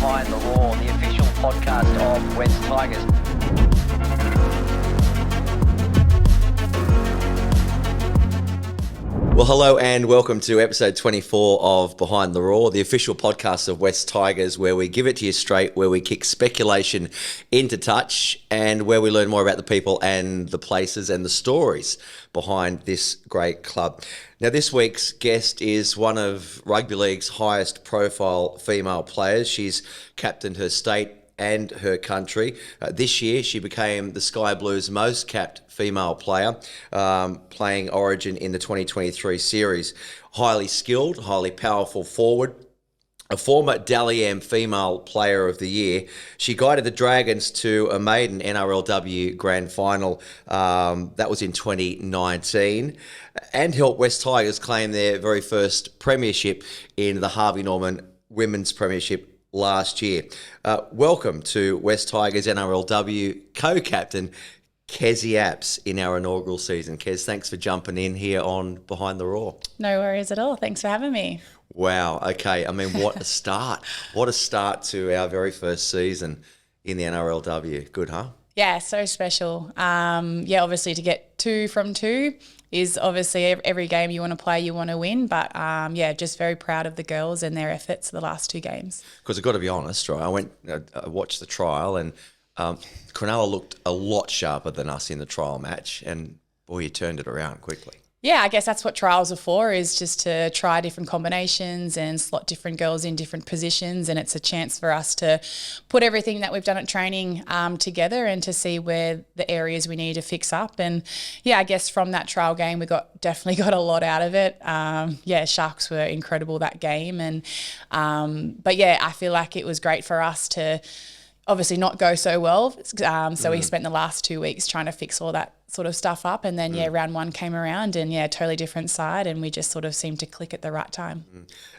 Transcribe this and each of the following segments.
Behind the Roar, the official podcast of Wests Tigers. Well, hello and welcome to episode 24 of Behind the Roar, the official podcast of Wests Tigers, where we give it to you straight, where we kick speculation into touch, and where we learn more about the people and the places and the stories behind this great club. Now, this week's guest is one of Rugby League's highest profile female players. She's captained her state and her country. This year, she became the Sky Blues' most capped female player, playing Origin in the 2023 series. Highly skilled, highly powerful forward, a former Dally M Female Player of the Year. She guided the Dragons to a maiden NRLW Grand Final. That was in 2019, and helped Wests Tigers claim their very first premiership in the Harvey Norman Women's Premiership last year. Welcome to Wests Tigers NRLW Co-captain Kezie Apps in our inaugural season. Kez, thanks for jumping in here on Behind the Roar. No worries at all. Thanks for having me. Wow. Okay. I mean, what a start. What a start to our very first season in the NRLW. Good, huh? Yeah, so special. Obviously to get 2 from 2 is obviously every game you want to play, you want to win. But, just very proud of the girls and their efforts the last 2 games. Because I've got to be honest, right, I watched the trial and Cronulla looked a lot sharper than us in the trial match. And, boy, you turned it around quickly. Yeah, I guess that's what trials are for, is just to try different combinations and slot different girls in different positions. And it's a chance for us to put everything that we've done at training together and to see where the areas we need to fix up. And, I guess from that trial game, we definitely got a lot out of it. Sharks were incredible that game. And I feel like it was great for us to obviously not go so well. We spent the last 2 weeks trying to fix all that sort of stuff up, and then round 1 came around and totally different side, and we just sort of seemed to click at the right time.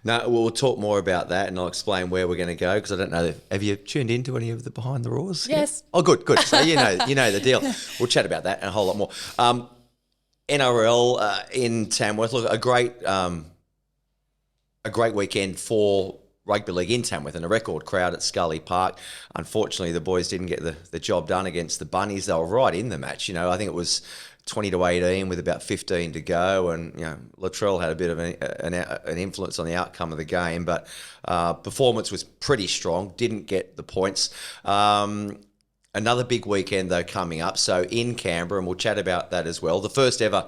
No, we'll talk more about that, and I'll explain where we're going to go, because I don't know, have you tuned into any of the Behind the Roars? Yes. Yeah? Oh, good. So you know the deal. We'll chat about that and a whole lot more. NRL in Tamworth, look, a great weekend for Rugby League in Tamworth, and a record crowd at Scully Park. Unfortunately, the boys didn't get the job done against the Bunnies. They were right in the match. I think it was 20-18 with about 15 to go, and Latrell had a bit of an influence on the outcome of the game, but performance was pretty strong. Didn't get the points. Another big weekend though coming up. So in Canberra, and we'll chat about that as well. The first ever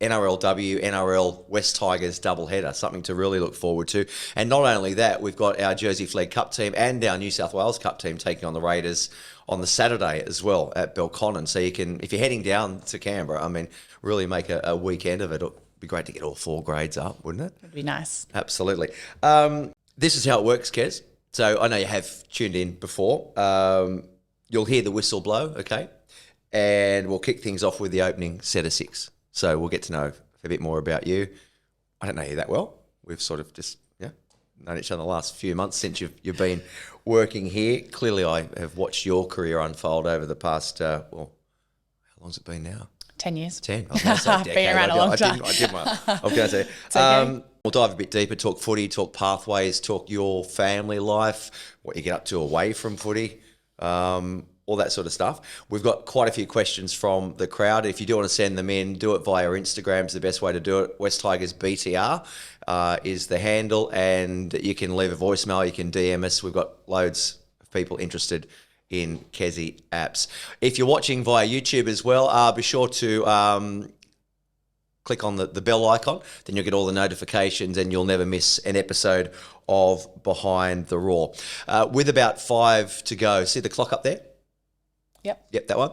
NRLW, NRL Wests Tigers doubleheader, something to really look forward to. And not only that, we've got our Jersey Flegg Cup team and our New South Wales Cup team taking on the Raiders on the Saturday as well at Belconnen. So you can, if you're heading down to Canberra, really make a weekend of it. It'd be great to get all 4 grades up, wouldn't it? It'd be nice. Absolutely. This is how it works, Kez. So I know you have tuned in before. You'll hear the whistle blow, okay? And we'll kick things off with the opening set of 6. So we'll get to know a bit more about you. I don't know you that well. We've sort of just known each other the last few months since you've been working here. Clearly, I have watched your career unfold over the past, how long's it been now? 10 years. 10. I was going to say decade. Been around a long time. I did my. I was going to say. Okay. We'll dive a bit deeper, talk footy, talk pathways, talk your family life, what you get up to away from footy. All that sort of stuff. We've got quite a few questions from the crowd. If you do want to send them in, do it via Instagram. Is the best way to do it. Wests Tigers BTR is the handle, and you can leave a voicemail. You can DM us. We've got loads of people interested in Kezie Apps. If you're watching via YouTube as well, be sure to click on the bell icon. Then you'll get all the notifications and you'll never miss an episode of Behind the Roar. With about 5 to go, see the clock up there? Yep, that one.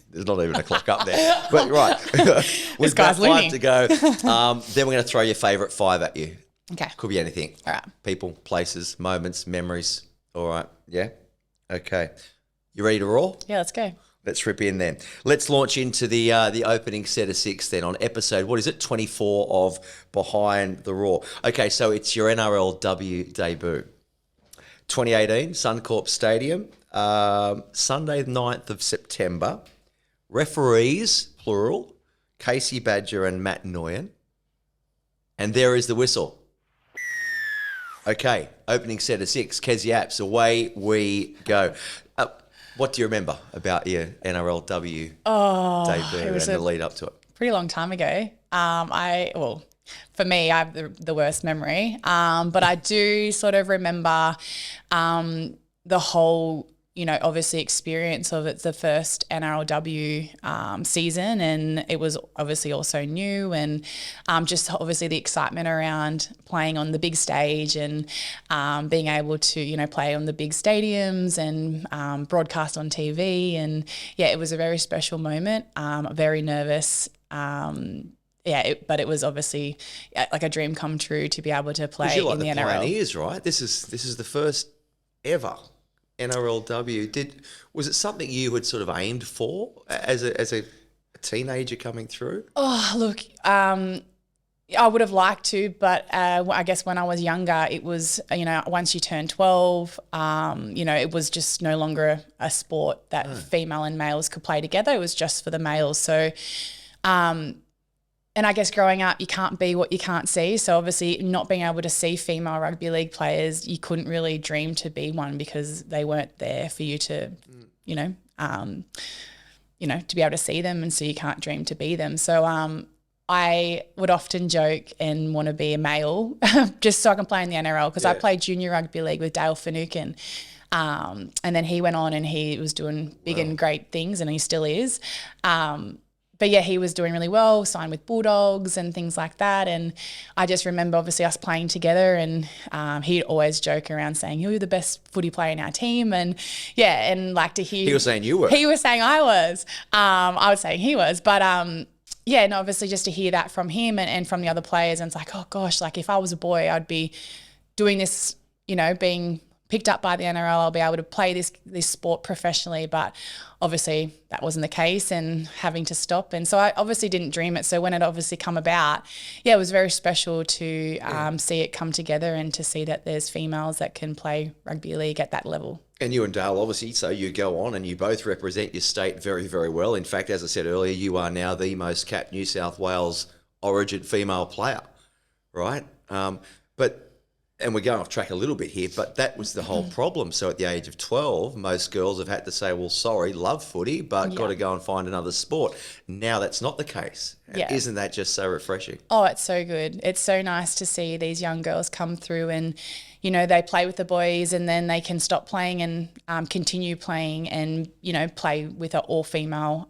There's not even a clock up there. But right. With about 5 to go, then we're going to throw your favourite 5 at you. Okay. Could be anything. All right. People, places, moments, memories. All right. Yeah? Okay. You ready to roar? Yeah, let's go. Let's rip in then. Let's launch into the opening set of 6 then on episode, 24 of Behind the Roar. Okay, so it's your NRLW debut. 2018, Suncorp Stadium, Sunday the 9th of September. Referees, plural, Casey Badger and Matt Noyan. And there is the whistle. Okay, opening set of 6, Kezie Apps, away we go. What do you remember about your NRLW debut and the lead up to it? Pretty long time ago. For me, I have the worst memory, but I do sort of remember the whole, obviously experience of it's the first NRLW season, and it was obviously also new, and just obviously the excitement around playing on the big stage and being able to, play on the big stadiums and broadcast on TV. And yeah, it was a very special moment, very nervous. But it was obviously like a dream come true to be able to play You're like in the the NRL. pioneers, right? This is the first ever NRLW. Was it something you had sort of aimed for as a teenager coming through? Oh, look, I would have liked to, but I guess when I was younger, it was, once you turn 12, it was just no longer a sport that female and males could play together. It was just for the males. So, and I guess growing up, you can't be what you can't see. So obviously not being able to see female rugby league players, you couldn't really dream to be one because they weren't there for you to, to be able to see them, and so you can't dream to be them. So I would often joke and want to be a male just so I can play in the NRL, because I played junior rugby league with Dale Finucane. And then he went on and he was doing big and great things, and he still is. But yeah, he was doing really well, signed with Bulldogs and things like that. And I just remember obviously us playing together, and he'd always joke around saying, "You're the best footy player in our team." And yeah, and like to hear... He was saying you were. He was saying I was. I was saying he was. But yeah, and obviously just to hear that from him and from the other players, and it's like, oh gosh, like if I was a boy, I'd be doing this, being picked up by the NRL, I'll be able to play this sport professionally. But obviously that wasn't the case, and having to stop. And so I obviously didn't dream it. So when it obviously come about, yeah, it was very special to see it come together and to see that there's females that can play rugby league at that level. And you and Dale, obviously, so you go on and you both represent your state very, very well. In fact, as I said earlier, you are now the most capped New South Wales origin female player, right? And we're going off track a little bit here, but that was the whole problem. So at the age of 12, most girls have had to say, well, sorry, love footy, but got to go and find another sport. Now that's not the case. Yeah. Isn't that just so refreshing? Oh, it's so good. It's so nice to see these young girls come through and, they play with the boys, and then they can stop playing and continue playing and, play with an all-female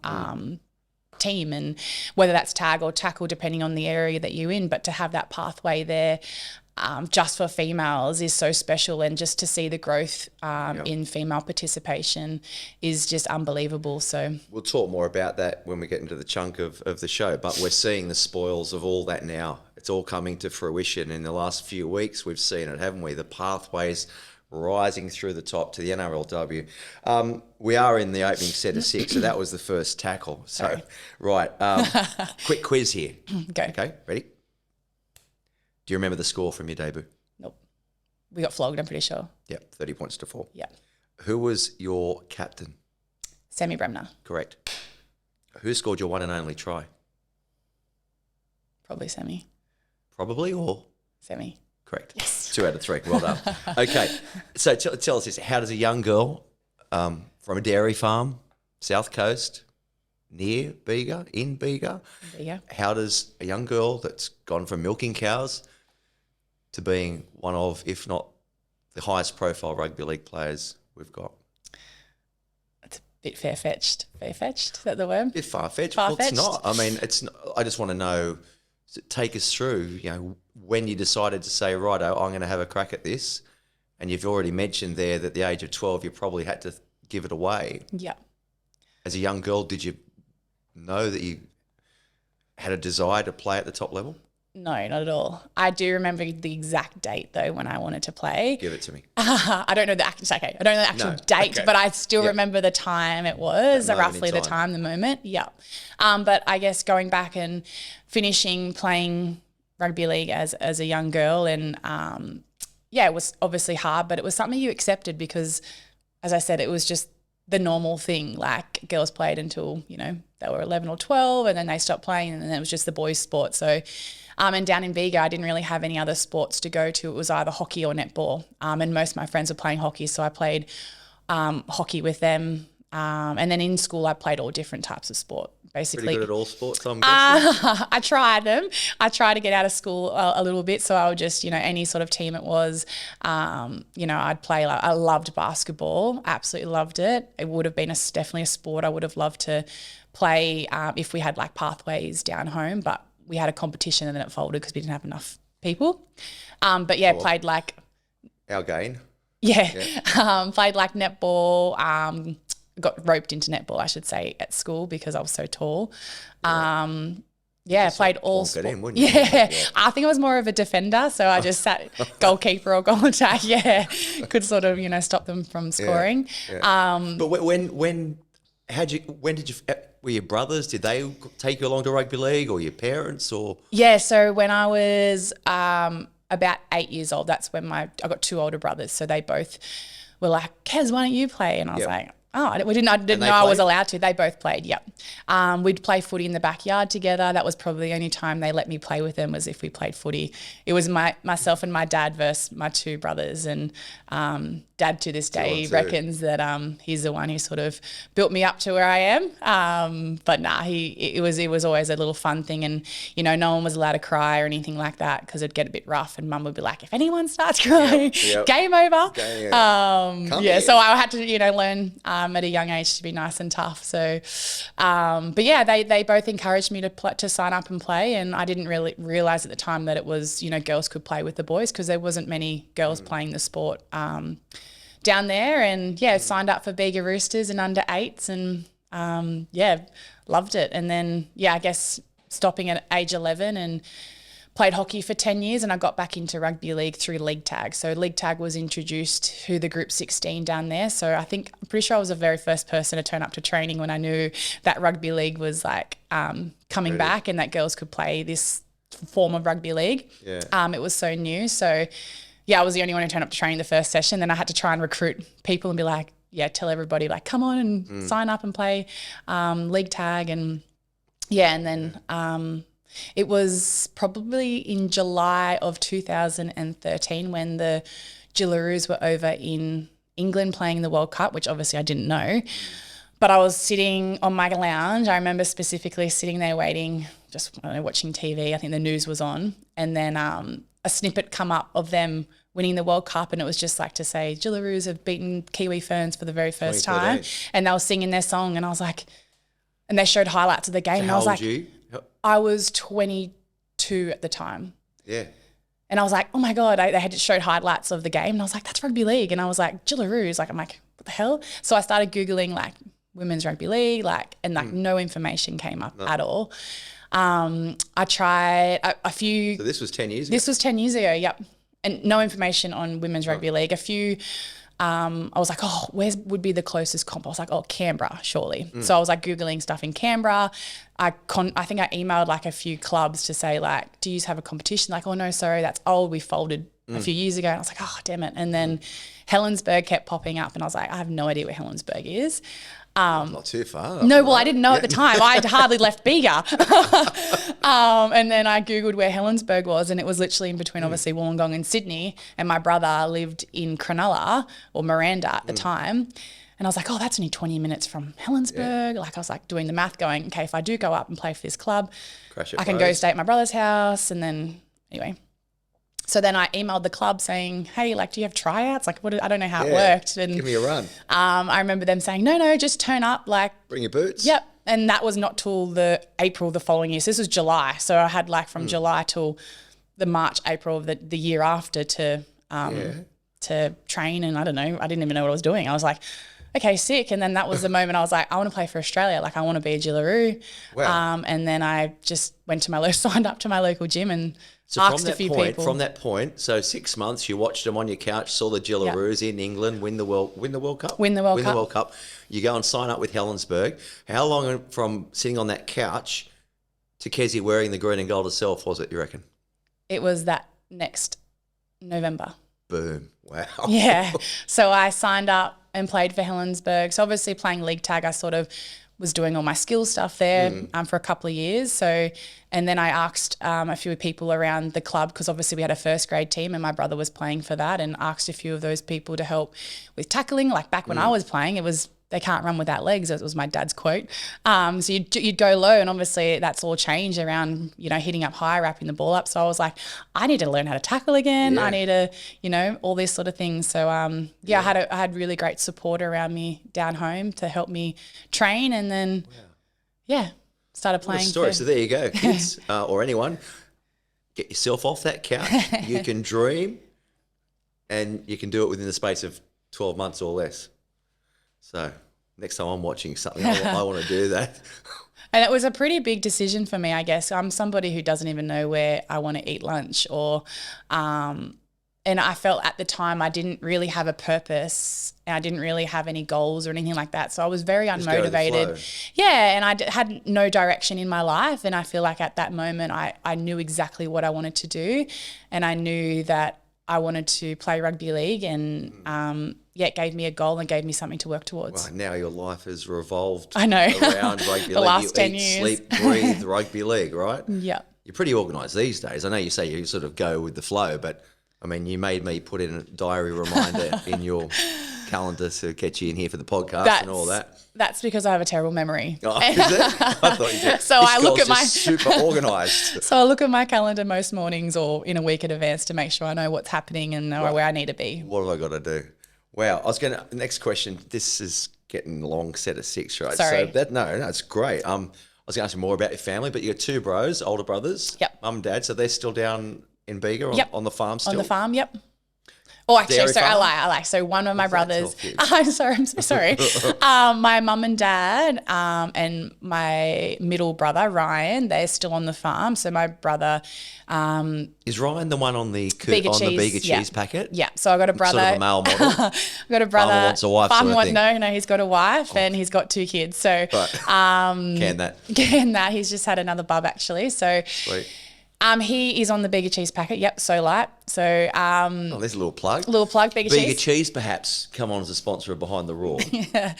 team, and whether that's tag or tackle, depending on the area that you're in. But to have that pathway there just for females is so special, and just to see the growth in female participation is just unbelievable. So we'll talk more about that when we get into the chunk of the show, but we're seeing the spoils of all that now. It's all coming to fruition. In the last few weeks we've seen it, haven't we? The pathways rising through the top to the NRLW. We are in the opening set of 6, so that was the first tackle. So, sorry. Right, quick quiz here. Go. Okay, ready? Do you remember the score from your debut? Nope. We got flogged, I'm pretty sure. Yep, 30 points to 4. Yeah. Who was your captain? Sammy Bremner. Correct. Who scored your one and only try? Probably Sammy. Probably, or? Sammy. Correct. Yes. 2 out of 3. Well done. Okay, so tell us this. How does a young girl from a dairy farm, South Coast, near Bega, in Bega, how does a young girl that's gone from milking cows to being one of, if not the highest profile rugby league players we've got? It's a bit far-fetched. Far-fetched, is that the word? A bit far-fetched. Far-fetched? Well, it's not. I mean, it's not, I just want to know, take us through, when you decided to say, righto, I'm going to have a crack at this. And you've already mentioned there that at the age of 12, you probably had to give it away. Yeah. As a young girl, did you know that you had a desire to play at the top level? No, not at all. I do remember the exact date though when I wanted to play. Give it to me. I don't know the actual. Okay, I don't know the actual date, but I still remember the time it was, roughly the time, the moment. Yeah. But I guess going back and finishing playing rugby league as a young girl, and it was obviously hard, but it was something you accepted because, as I said, it was just the normal thing. Like girls played until they were 11 or 12, and then they stopped playing, and then it was just the boys' sport. So And down in Vigo, I didn't really have any other sports to go to. It was either hockey or netball. And most of my friends were playing hockey, so I played hockey with them. And then in school, I played all different types of sport, basically. Pretty good at all sports, I'm guessing. I tried them. I tried to get out of school a little bit, so I would just, any sort of team it was, I'd play. I loved basketball, absolutely loved it. It would have been definitely a sport I would have loved to play if we had like pathways down home, but we had a competition and then it folded because we didn't have enough people. But yeah, played like... Our gain. Yeah. Played like netball, got roped into netball, I should say, at school because I was so tall. Played all sports. Yeah, I think I was more of a defender, so I just sat goalkeeper or goal attack. Yeah, could sort of stop them from scoring. Yeah. But when did you? Were your brothers? Did they take you along to rugby league, or your parents, or? Yeah, so when I was about 8 years old, that's when I got two older brothers, so they both were like, "Kez, why don't you play?" And I was like, "Oh, I didn't know I was allowed to." They both played, yep. We'd play footy in the backyard together. That was probably the only time they let me play with them was if we played footy. It was myself and my dad versus my two brothers, and Dad to this day reckons that he's the one who sort of built me up to where I am. But it was always a little fun thing, and no one was allowed to cry or anything like that because it'd get a bit rough, and Mum would be like, "If anyone starts crying, game over." So I had to learn at a young age to be nice and tough. So, they both encouraged me to sign up and play, and I didn't really realise at the time that it was girls could play with the boys because there wasn't many girls playing the sport down there, and signed up for Bega Roosters and under 8s, and loved it. And then I guess stopping at age 11 and played hockey for 10 years, and I got back into rugby league through league tag. So league tag was introduced to the group 16 down there. So I'm pretty sure I was the very first person to turn up to training when I knew that rugby league was like coming back and that girls could play this form of rugby league. It was so new. So I was the only one who turned up to training the first session. Then I had to try and recruit people and be like, tell everybody like, come on and sign up and play league tag. And then it was probably in July of 2013 when the Gillaroos were over in England playing the World Cup, which obviously I didn't know. But I was sitting on my lounge. I remember specifically sitting there waiting, just watching TV. I think the news was on. And then a snippet come up of them winning the World Cup, and it was just like to say, Gillaroos have beaten Kiwi Ferns for the very first time. And they were singing their song, and I was like, and they showed highlights of the game. So and I was like, you? I was 22 at the time. Yeah. And I was like, oh my God, they had showed highlights of the game. And I was like, that's rugby league. And I was like, Gillaroos. I'm like, what the hell? So I started Googling like women's rugby league, no information came up at all. I tried a few. So this was 10 years ago? This was 10 years ago, yep. And no information on women's rugby league. A few, I was like, where would be the closest comp? I was like, Canberra, surely. So I was like Googling stuff in Canberra. I think I emailed like a few clubs to say like, do you have a competition? Like, oh no, sorry, that's old. We folded a few years ago. And I was like, damn it. And then Helensburgh kept popping up, and I was like, I have no idea where Helensburgh is. Not too far. No, well, I didn't know at the time. I had hardly left Bega. And then I Googled where Helensburgh was, and it was literally in between, obviously, Wollongong and Sydney. And my brother lived in Cronulla or Miranda at the time. And I was like, that's only 20 minutes from Helensburgh. Like I was like doing the math going, okay, if I do go up and play for this club, I can go stay at my brother's house. And then anyway. So then I emailed the club saying, hey, like, do you have tryouts? Like, I don't know how it worked. And give me a run. I remember them saying, no, just turn up. Like, bring your boots. Yep. And that was not till the April the following year. So this was July. So I had like from July till the March, April of the year after to train. And I don't know, I didn't even know what I was doing. I was like, okay, sick. And then that was the moment I was like, I want to play for Australia. Like, I want to be a Gillaroo. Wow. And then I just signed up to my local gym and asked a few people. From that point, so 6 months, you watched them on your couch, saw the Gillaroos in England win the World Cup. Win the World Cup. You go and sign up with Helensburgh. How long from sitting on that couch to Kezie wearing the green and gold herself was it, you reckon? It was that next November. Boom. Wow. Yeah. So I signed up and played for Helensburgh. So obviously playing league tag, I sort of was doing all my skill stuff there for a couple of years. So, and then I asked a few people around the club, because obviously we had a first grade team and my brother was playing for that, and asked a few of those people to help with tackling. Like back when I was playing, it was, they can't run without legs. It was my dad's quote. So you'd go low, and obviously that's all changed around, hitting up high, wrapping the ball up. So I was like, I need to learn how to tackle again. I need to, all these sort of things. So I had really great support around me down home to help me train, and then started playing. What a story. So there you go, kids, or anyone, get yourself off that couch. You can dream, and you can do it within the space of 12 months or less. So next time I'm watching something, I want to do that. And it was a pretty big decision for me, I guess. I'm somebody who doesn't even know where I want to eat lunch, or and I felt at the time I didn't really have a purpose, and I didn't really have any goals or anything like that. So I was very unmotivated. Yeah, and I had no direction in my life, and I feel like at that moment I knew exactly what I wanted to do, and I knew that I wanted to play rugby league, and it gave me a goal and gave me something to work towards. Well, now your life has revolved around rugby league. The last 10 years. Sleep, breathe rugby league, right? Yeah. You're pretty organised these days. I know you say you sort of go with the flow, but I mean, you made me put in a diary reminder in your calendar to get you in here for the podcast and all that. That's because I have a terrible memory. Oh, is it? I thought you did. So I look at super organised. So I look at my calendar most mornings or in a week in advance to make sure I know what's happening and know where I need to be. What have I got to do? Wow. Next question. This is getting a long set of 6, right? Sorry. So no, it's great. I was going to ask you more about your family, but you got 2 bros, older brothers. Yep. Mum and dad. So they're still down in Bega on the farm still? On the farm, yep. Oh, actually, Dairy sorry, farm? I lie. So one of my brothers, I'm so sorry. My mum and dad and my middle brother, Ryan, they're still on the farm. So my brother... is Ryan the one on the Bega cheese packet? Yeah. So I got a brother... Sort of a male model? I've got a brother... Farmer wants a wife sort of thing. No, he's got a wife and he's got 2 kids. So... Right. Can that. He's just had another bub, actually. So... Sweet. He is on the Bega cheese packet. Yep, so light. So there's a little plug. Bega cheese. Bega cheese, perhaps come on as a sponsor of Behind the Roar. Yeah.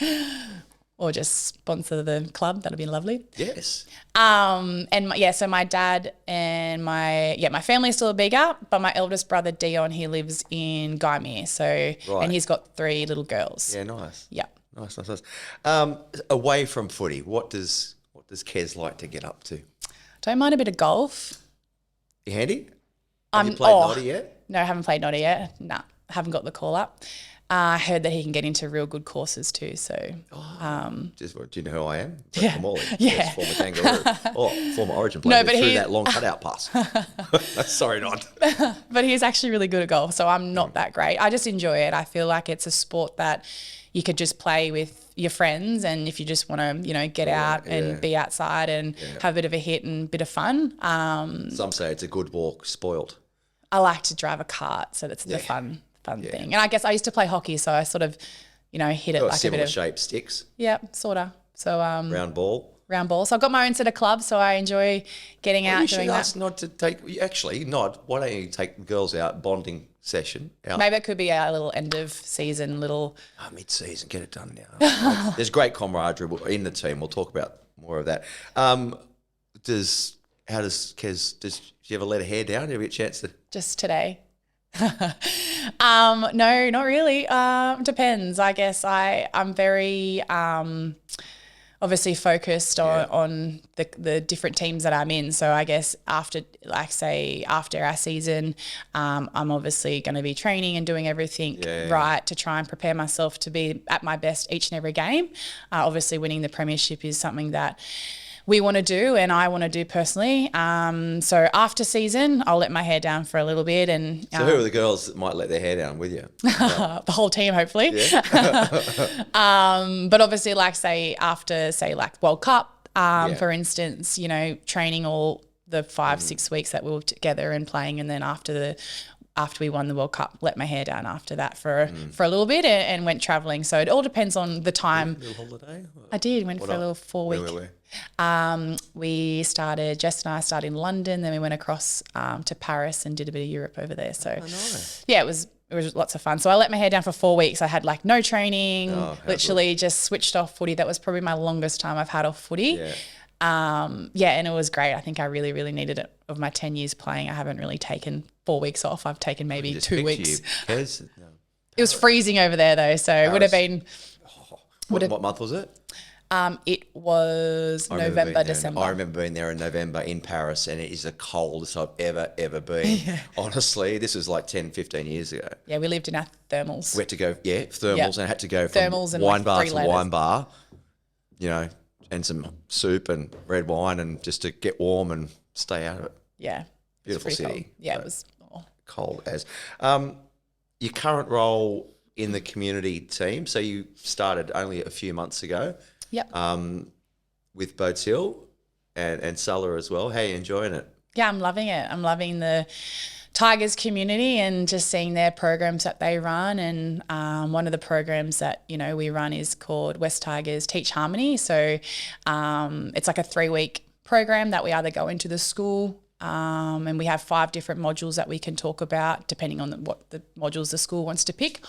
Or just sponsor the club. That'd be lovely. Yes. So my dad and my family is still a Bega, but my eldest brother Dion, he lives in Guymer. So and he's got 3 little girls. Yeah, nice. Yeah. Nice. Away from footy, what does Kez like to get up to? Don't mind a bit of golf. You handy? Have you played Noddy yet? No, I haven't played Noddy yet. Nah, haven't got the call up. I heard that he can get into real good courses too. So, do you know who I am? Yeah. Molly. Yeah. Yes, former Kangaroo. Former Origin player. But threw that long cutout pass. Sorry, not. But he's actually really good at golf. So I'm not that great. I just enjoy it. I feel like it's a sport that you could just play with your friends, and if you just want to, get out and be outside and have a bit of a hit and a bit of fun. Some say it's a good walk, spoiled. I like to drive a cart, so that's the fun thing. And I guess I used to play hockey, so I sort of, hit it like a bit similar of shaped sticks. Yeah, sort of. So round ball. So I've got my own set of clubs, so I enjoy getting out doing that. Ask Nod to take. Actually, Nod, why don't you take the girls out bonding session? Out. Maybe it could be a little end of season, mid-season, get it done now. There's great camaraderie in the team. We'll talk about more of that. Does Kez? Does she ever let her hair down? Do you ever get a chance to? Just today. No, not really. Depends. I guess I'm very obviously focused on the different teams that I'm in. So I guess after our season, I'm obviously going to be training and doing everything right to try and prepare myself to be at my best each and every game. Obviously winning the premiership is something that we want to do and I want to do personally. So after season, I'll let my hair down for a little bit. And so who are the girls that might let their hair down with you? The whole team, hopefully. Yeah. But obviously, after World Cup, for instance, training all the 5-6 weeks that we were together and playing, and then after we won the World Cup, let my hair down after that for a little bit and went travelling. So it all depends on the time. A little holiday? I did. Went for a little 4-week. Where? Jess and I started in London, then we went across to Paris and did a bit of Europe over there. So nice. yeah, it was it was lots of fun. So I let my hair down for 4 weeks. I had like no training, literally just switched off footy. That was probably my longest time I've had off footy. And it was great. I think I really, really needed it. Of my 10 years playing, I haven't really taken 4 weeks off. I've taken maybe 2 weeks. It was freezing over there though, so it would have been. What month was it? It was November, December. I remember being there in November in Paris, and it is the coldest I've ever been. Honestly, this was like 10, 15 years ago. Yeah, we lived in our thermals. We had to go, thermals, and I had to go from Thermals and wine bar like 3 to wine bar, and some soup and red wine, and just to get warm and stay out of it. Yeah. Beautiful city. Cold. Yeah, it was cold as. Your current role in the community team, so you started only a few months ago. Yep. With Boats Hill and Sulla as well. How are you enjoying it? Yeah, I'm loving it. I'm loving the Tigers community and just seeing their programs that they run. And one of the programs that, we run is called Wests Tigers Teach Harmony. So it's like a 3-week program that we either go into the school and we have 5 different modules that we can talk about depending on what the modules the school wants to pick.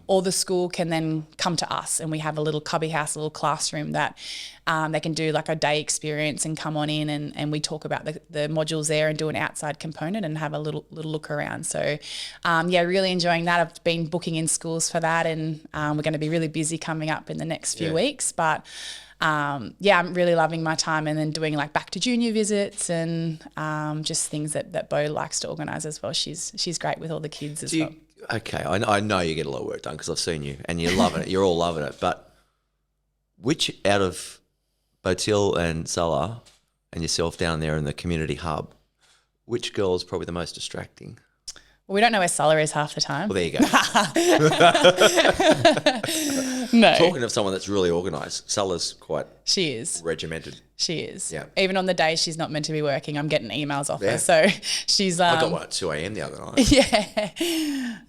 Or the school can then come to us, and we have a little cubby house, a little classroom that they can do like a day experience and come on in and we talk about the modules there and do an outside component and have a little look around. So, really enjoying that. I've been booking in schools for that, and we're going to be really busy coming up in the next few weeks. But I'm really loving my time, and then doing like back to junior visits and just things that Bo likes to organise as well. She's great with all the kids as well. Okay, I know you get a lot of work done because I've seen you and you're loving it. You're all loving it. But which out of Boats Hill and Sulla and yourself down there in the community hub, which girl is probably the most distracting? Well, we don't know where Sulla is half the time. Well, there you go. No. Talking of someone that's really organised, Sulla's quite She is. regimented. She is. Yeah. Even on the days she's not meant to be working, I'm getting emails off her. So she's I got one at 2 a.m. the other night. Yeah.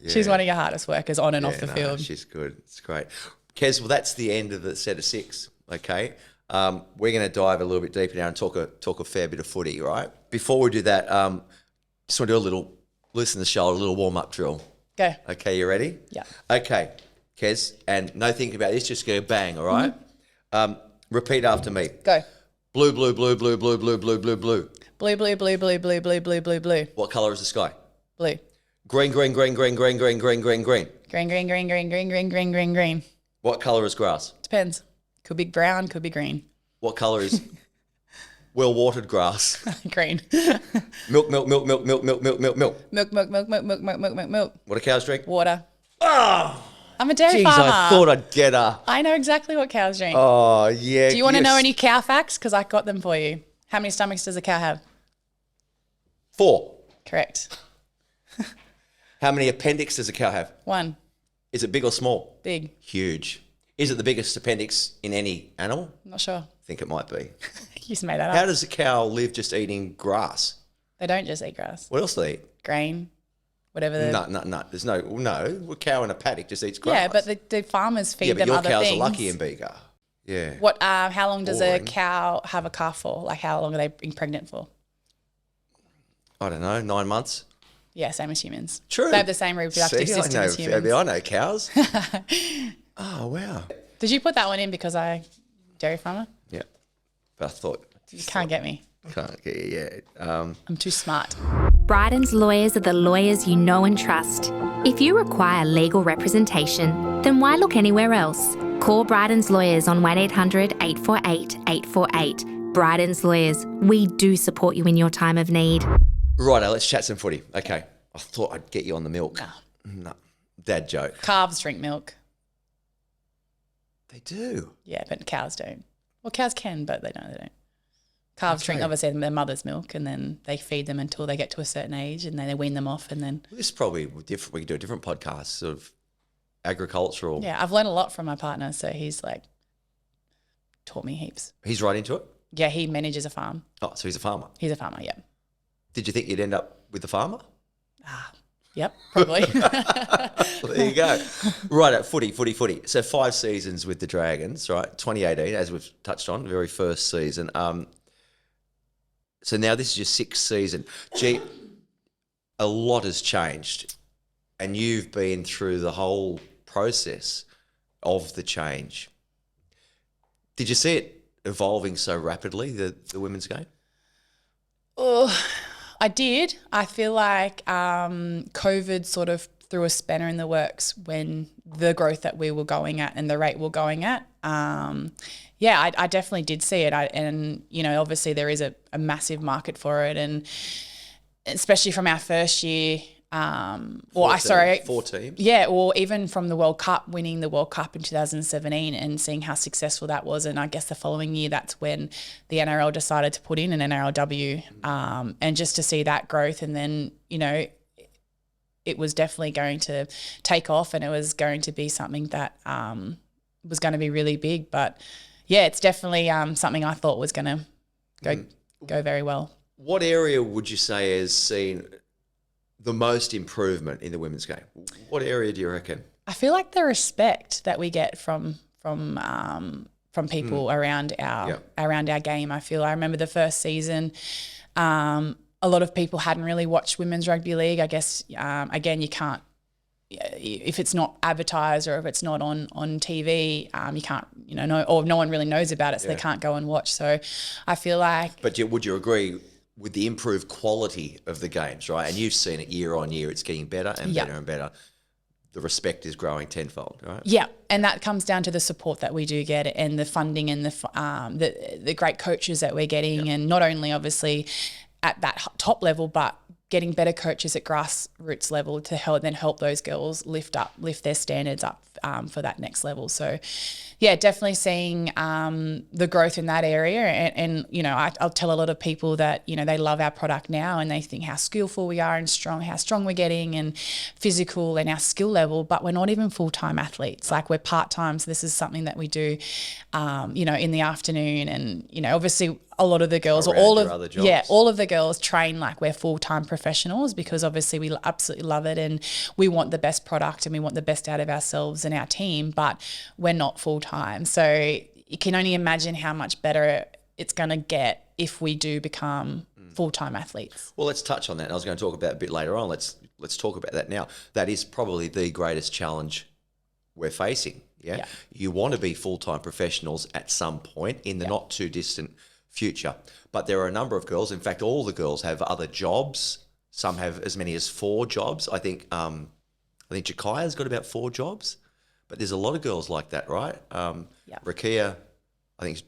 She's one of your hardest workers on and off the field. She's good. It's great. Kez, well, that's the end of the set of 6, okay? We're going to dive a little bit deeper now and talk a fair bit of footy, right? Before we do that, just want to do a little, loosen the shoulder, a little warm-up drill. Go. Okay, you ready? Yeah. Okay, Kez, and no thinking about this, just go bang, all right? Repeat after me. Go. Blue, blue, blue, blue, blue, blue, blue, blue, blue. Blue, blue, blue, blue, blue, blue, blue, blue, blue. What colour is the sky? Blue. Green, green, green, green, green, green, green, green, green. Green, green, green, green, green, green, green, green, green. What colour is grass? Depends. Could be brown, could be green. What colour is well-watered grass? Green. Milk, milk, milk, milk, milk, milk, milk, milk, milk. Milk, milk, milk, milk, milk, milk, milk, milk, milk. What do cows drink? Water. Oh, I'm a dairy geez, farmer. I thought I'd get her. I know exactly what cows drink. Oh, yeah. Do you want to know any cow facts? Because I got them for you. How many stomachs does a cow have? 4. Correct. How many appendix does a cow have? 1. Is it big or small? Big. Huge. Is it the biggest appendix in any animal? Not sure. I think it might be. You just made that up. How does a cow live just eating grass? They don't just eat grass. What else do they eat? Grain. Whatever the... No. There's no. A cow in a paddock just eats grass. Yeah, but the farmers feed them other things. Yeah, but your cows are lucky and bigger. Yeah. What? How long does Boring. a cow have a calf for? Like how long are they being pregnant for? I don't know, 9 months. Yeah, same as humans. True. They have the same reproductive system as humans. I know cows. Oh, wow. Did you put that one in because dairy farmer? Yeah. But I thought... You can't get me. Can't get you, yeah. I'm too smart. Bryden's lawyers are the lawyers you know and trust. If you require legal representation, then why look anywhere else? Call Bryden's lawyers on 1800 848 848. Bryden's lawyers, we do support you in your time of need. Righto, let's chat some footy. Okay. I thought I'd get you on the milk. No. Dad joke. Calves drink milk. They do. Yeah, but cows don't. Well, cows can, but they don't. Calves drink, obviously, their mother's milk, and then they feed them until they get to a certain age, and then they wean them off, and then... This is probably different. We could do a different podcast, sort of agricultural. Yeah, I've learned a lot from my partner, so he's like taught me heaps. He's right into it? Yeah, he manages a farm. Oh, so he's a farmer. He's a farmer, yeah. Did you think you'd end up with the farmer? Yep, probably. Well, there you go. Right, at footy. So 5 seasons with the Dragons, right? 2018, as we've touched on, very first season. So now this is your 6th season. Gee, a lot has changed and you've been through the whole process of the change. Did you see it evolving so rapidly, the women's game? Oh, I did. I feel like COVID sort of threw a spanner in the works when the growth that we were going at and the rate we're going at. I definitely did see it. And obviously there is a massive market for it, and especially from our first year. 4 teams. Yeah, or even from the World Cup, winning the World Cup in 2017 and seeing how successful that was. And I guess the following year, that's when the NRL decided to put in an NRLW, and just to see that growth. And then, it was definitely going to take off, and it was going to be something that was going to be really big. But yeah, it's definitely something I thought was going to go very well. What area would you say has seen the most improvement in the women's game? What area do you reckon? I feel like the respect that we get from people around our game. I remember the first season, a lot of people hadn't really watched women's rugby league. I guess again, you can't, if it's not advertised or if it's not on TV, you can't, or no one really knows about it, so they can't go and watch. So I feel like. But would you agree with the improved quality of the games, right? And you've seen it year on year; it's getting better and better and better. The respect is growing tenfold, right? Yeah, and that comes down to the support that we do get and the funding and the great coaches that we're getting, and not only obviously at that top level, but getting better coaches at grassroots level to help those girls lift their standards up for that next level. So, yeah, definitely seeing the growth in that area. And I'll tell a lot of people that, they love our product now and they think how skillful we are and how strong we're getting and physical and our skill level, but we're not even full-time athletes. Like, we're part-time. So this is something that we do, in the afternoon. And, obviously a lot of the girls, or all of the girls train like we're full-time professionals, because obviously we absolutely love it and we want the best product and we want the best out of ourselves and our team, but we're not full-time. So you can only imagine how much better it's going to get if we do become full-time athletes. Well, let's touch on that. I was going to talk about it a bit later on. Let's talk about that now. That is probably the greatest challenge we're facing. Yeah. You want to be full-time professionals at some point in the not too distant future. But there are a number of girls, in fact, all the girls have other jobs. Some have as many as 4 jobs. I think Jakaya's got about 4 jobs, but there's a lot of girls like that, right? Rakia, I think, is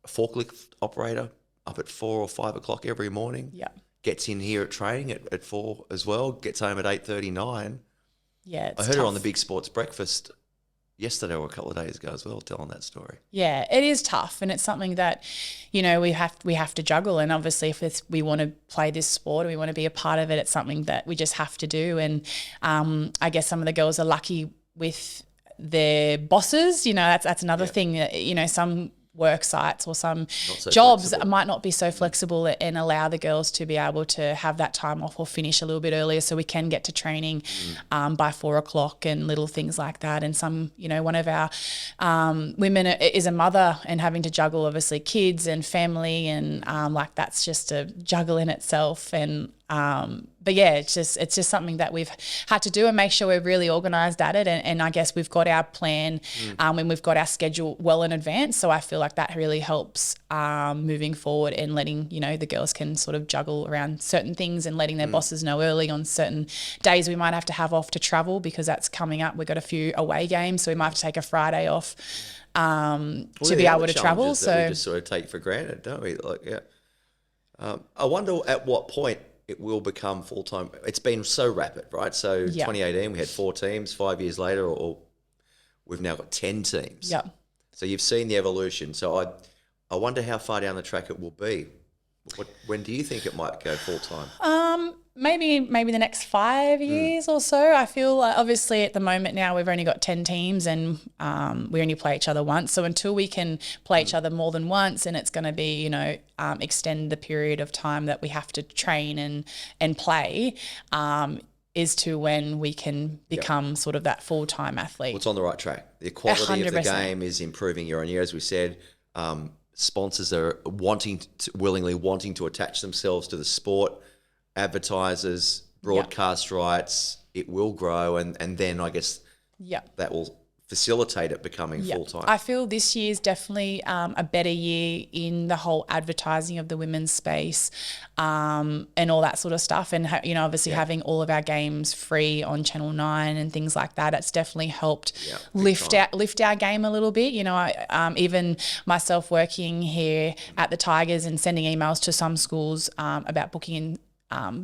a forklift operator, up at 4 or 5 o'clock every morning. Yeah. Gets in here at training at 4 as well, gets home at 8:39. Yeah, it's I heard tough. her on the Big Sports Breakfast yesterday or a couple of days ago as well, telling that story. Yeah, it is tough, and it's something that, we have to juggle. And obviously, if we want to play this sport and we want to be a part of it, it's something that we just have to do. And I guess some of the girls are lucky with their bosses. That's another thing that, some work sites or some jobs might not be so flexible and allow the girls to be able to have that time off or finish a little bit earlier so we can get to training by 4 o'clock and little things like that. And some, one of our women is a mother and having to juggle obviously kids and family, and that's just a juggle in itself. And but yeah, it's just something that we've had to do and make sure we're really organised at it. And I guess we've got our plan and we've got our schedule well in advance. So I feel like that really helps moving forward and letting, the girls can sort of juggle around certain things and letting their bosses know early on certain days we might have to have off to travel, because that's coming up. We've got a few away games, so we might have to take a Friday off to be able to travel. So we just sort of take for granted, don't we? I wonder at what point it will become full-time. It's been so rapid, right? So 2018, we had 4 teams. 5 years later, or we've now got 10 teams. Yeah. So you've seen the evolution. So I wonder how far down the track it will be. When do you think it might go full-time? Maybe the next 5 years or so. I feel like obviously at the moment now we've only got 10 teams and we only play each other once. So until we can play each other more than once, and it's going to be, extend the period of time that we have to train and play, is to when we can become sort of that full-time athlete. Well, it's on the right track. The quality 100%. of the game is improving year on year, as we said. Sponsors are willingly wanting to attach themselves to the sport. Advertisers, broadcast rights, it will grow, and then I guess that will facilitate it becoming full-time. I feel this year is definitely a better year in the whole advertising of the women's space and all that sort of stuff. And, obviously having all of our games free on Channel 9 and things like that, it's definitely helped lift our game a little bit. Even myself working here at the Tigers and sending emails to some schools about booking in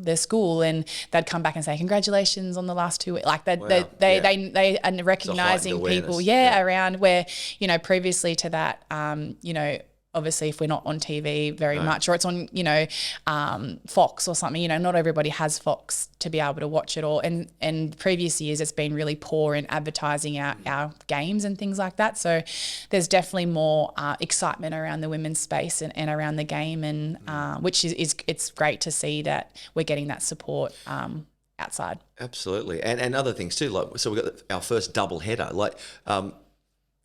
their school, and they'd come back and say congratulations on the last 2 weeks. Like they are recognizing people around where previously to that obviously if we're not on TV very much, or it's on Fox or something, not everybody has Fox to be able to watch it all, and previous years it's been really poor in advertising our games and things like that. So there's definitely more excitement around the women's space and around the game, and which is it's great to see that we're getting that support outside. Absolutely. And other things too, like, so we've got our first double header, like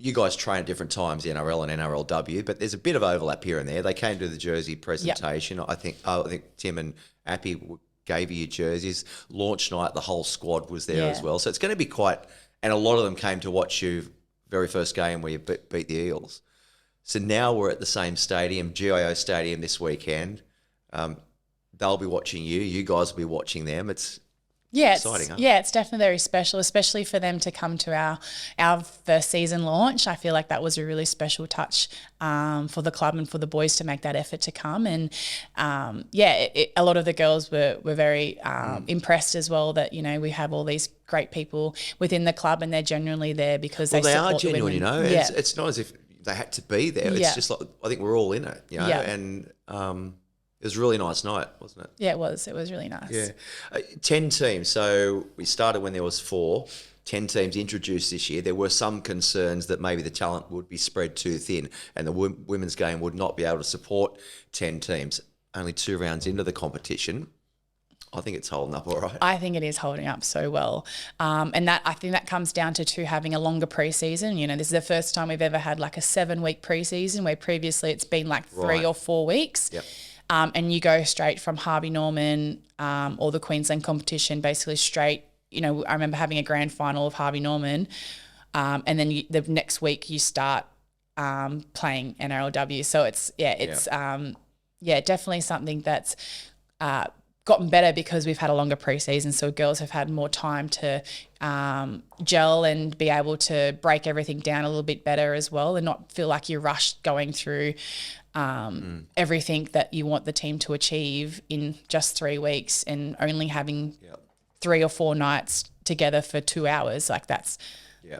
you guys train at different times, the NRL and NRLW, but there's a bit of overlap here and there. They came to the jersey presentation. Yep. I think Tim and Appy gave you your jerseys. Launch night, the whole squad was there as well. So it's going to be quite, and a lot of them came to watch you very first game where you beat the Eels. So now we're at the same stadium, GIO Stadium this weekend. They'll be watching you. You guys will be watching them. It's exciting, huh? Yeah, it's definitely very special, especially for them to come to our first season launch. I feel like that was a really special touch for the club and for the boys to make that effort to come. And a lot of the girls were very impressed as well that we have all these great people within the club, and they're genuinely there because they support are genuine. the women. It's not as if they had to be there. It's just like, I think we're all in it. And it was a really nice night, wasn't it? Yeah, it was. It was really nice. Yeah. 10 teams. So we started when there was 4. 10 teams introduced this year. There were some concerns that maybe the talent would be spread too thin and the women's game would not be able to support 10 teams. Only 2 rounds into the competition. I think it's holding up all right. I think it is holding up so well. And I think that comes down to having a longer preseason. This is the first time we've ever had like a 7-week preseason, where previously it's been like 3 or 4 weeks. Yep. And you go straight from Harvey Norman or the Queensland competition basically straight. I remember having a grand final of Harvey Norman, and then the next week you start playing NRLW. So it's definitely something that's gotten better because we've had a longer preseason. So girls have had more time to gel and be able to break everything down a little bit better as well, and not feel like you're rushed going through everything that you want the team to achieve in just 3 weeks, and only having 3 or 4 nights together for 2 hours. Like that's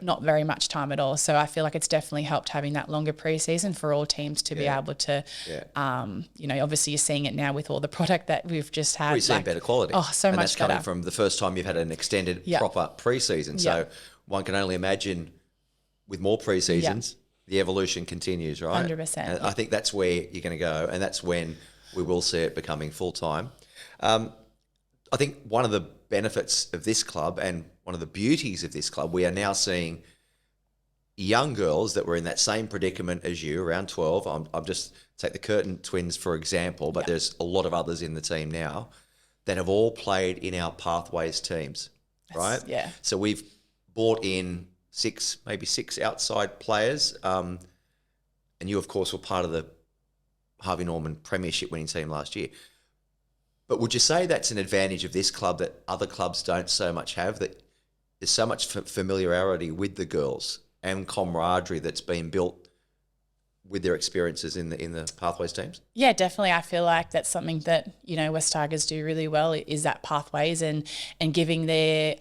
not very much time at all. So I feel like it's definitely helped having that longer preseason for all teams to be able to, obviously you're seeing it now with all the product that we've just had. We've seen better quality. Oh, so and much that's better. coming from the first time you've had an extended proper preseason. So one can only imagine with more preseasons, the evolution continues, right? 100%. And I think that's where you're going to go, and that's when we will see it becoming full-time. I think one of the benefits of this club and one of the beauties of this club, we are now seeing young girls that were in that same predicament as you, around 12. I'm just take the Curtin twins, for example, but there's a lot of others in the team now that have all played in our Pathways teams, right? Yeah. So we've brought in 6 outside players, and you, of course, were part of the Harvey Norman Premiership winning team last year. But would you say that's an advantage of this club that other clubs don't so much have, that there's so much familiarity with the girls and camaraderie that's been built with their experiences in the Pathways teams? Yeah, definitely. I feel like that's something that, Wests Tigers do really well, is that Pathways and giving their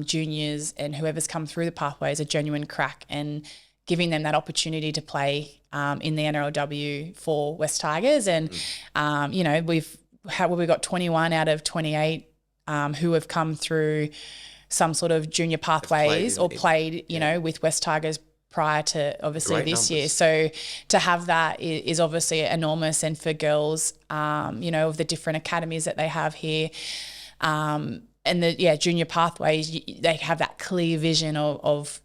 juniors and whoever's come through the Pathways a genuine crack, and giving them that opportunity to play in the NRLW for Wests Tigers. And, we've got 21 out of 28 who have come through some sort of junior Pathways played with Wests Tigers prior to obviously Great this numbers. year. So to have that is obviously enormous. And for girls, of the different academies that they have here, and the junior Pathways, they have that clear vision of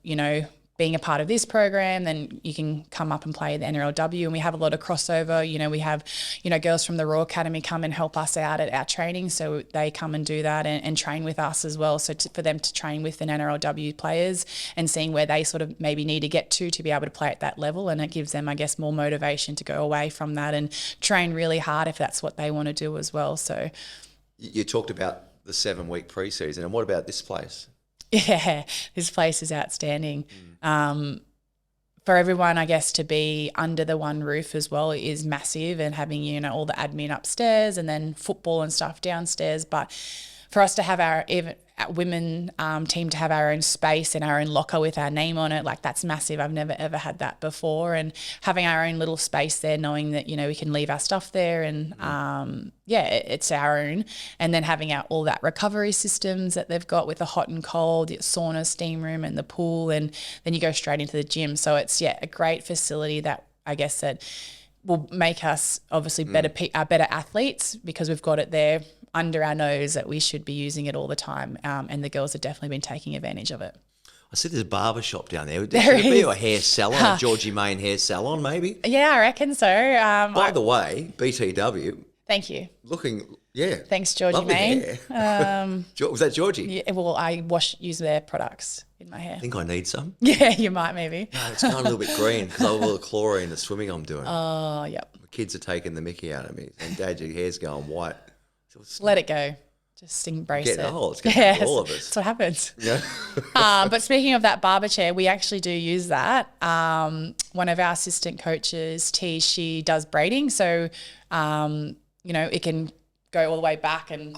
being a part of this program, then you can come up and play the NRLW. And we have a lot of crossover. You know, we have, you know, girls from the Royal Academy come and help us out at our training. So they come and do that and train with us as well. So for them to train with the NRLW players and seeing where they sort of maybe need to get to be able to play at that level. And it gives them, I guess, more motivation to go away from that and train really hard if that's what they want to do as well. So You talked about the 7-week preseason, and what about this place? yeah, this place is outstanding. For everyone, I guess, to be under the one roof as well is massive, and having, you know, all the admin upstairs and then football and stuff downstairs. But for us to have our women team to have our own space and our own locker with our name on it, like that's massive. I've never ever had that before, and having our own little space there, knowing that, you know, we can leave our stuff there and it's our own, and then having all that recovery systems that they've got with the hot and cold, the sauna, steam room and the pool, and then you go straight into the gym. So it's a great facility that I guess that will make us obviously better athletes, because we've got it there under our nose that we should be using it all the time, and the girls have definitely been taking advantage of it. I see there's a barber shop down there. Should There it be is. a hair salon, a Georgie Main hair salon maybe? Yeah, I reckon so. By the way, BTW, Thank you. looking, Thanks, Georgie lovely Main. hair. Was that Georgie? Yeah, well, I use their products in my hair. I think I need some. Yeah, you might maybe. No, it's going a little bit green because of all the chlorine in the swimming I'm doing. Oh, yep. The kids are taking the mickey out of me. And Dad, your hair's going white. So Let it go. Just embrace getting it. old. It's going to happen to all of us. That's what happens. Yeah. But speaking of that barber chair, we actually do use that. One of our assistant coaches, T, she does braiding. So, you know, it can go all the way back and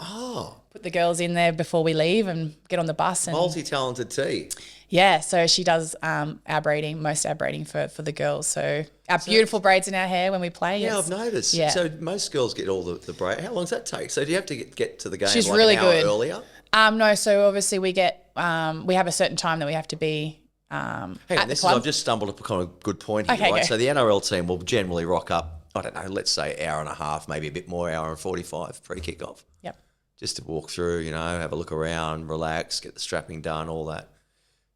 put the girls in there before we leave and get on the bus. And Multi-talented T. yeah, so she does our braiding, most of our braiding for the girls. So our beautiful braids in our hair when we play. Yeah, it's- I've noticed. Yeah. So most girls get all the braid. How long does that take? So do you have to get to the game She's like really an hour good. earlier? No, so obviously we get, we have a certain time that we have to be Hang at on, the this is, club. I've just stumbled upon a good point here, Okay, right? go. So the NRL team will generally rock up, I don't know, let's say hour and a half, maybe a bit more, hour and 45 pre-kickoff. Yep. Just to walk through, you know, have a look around, relax, get the strapping done, all that.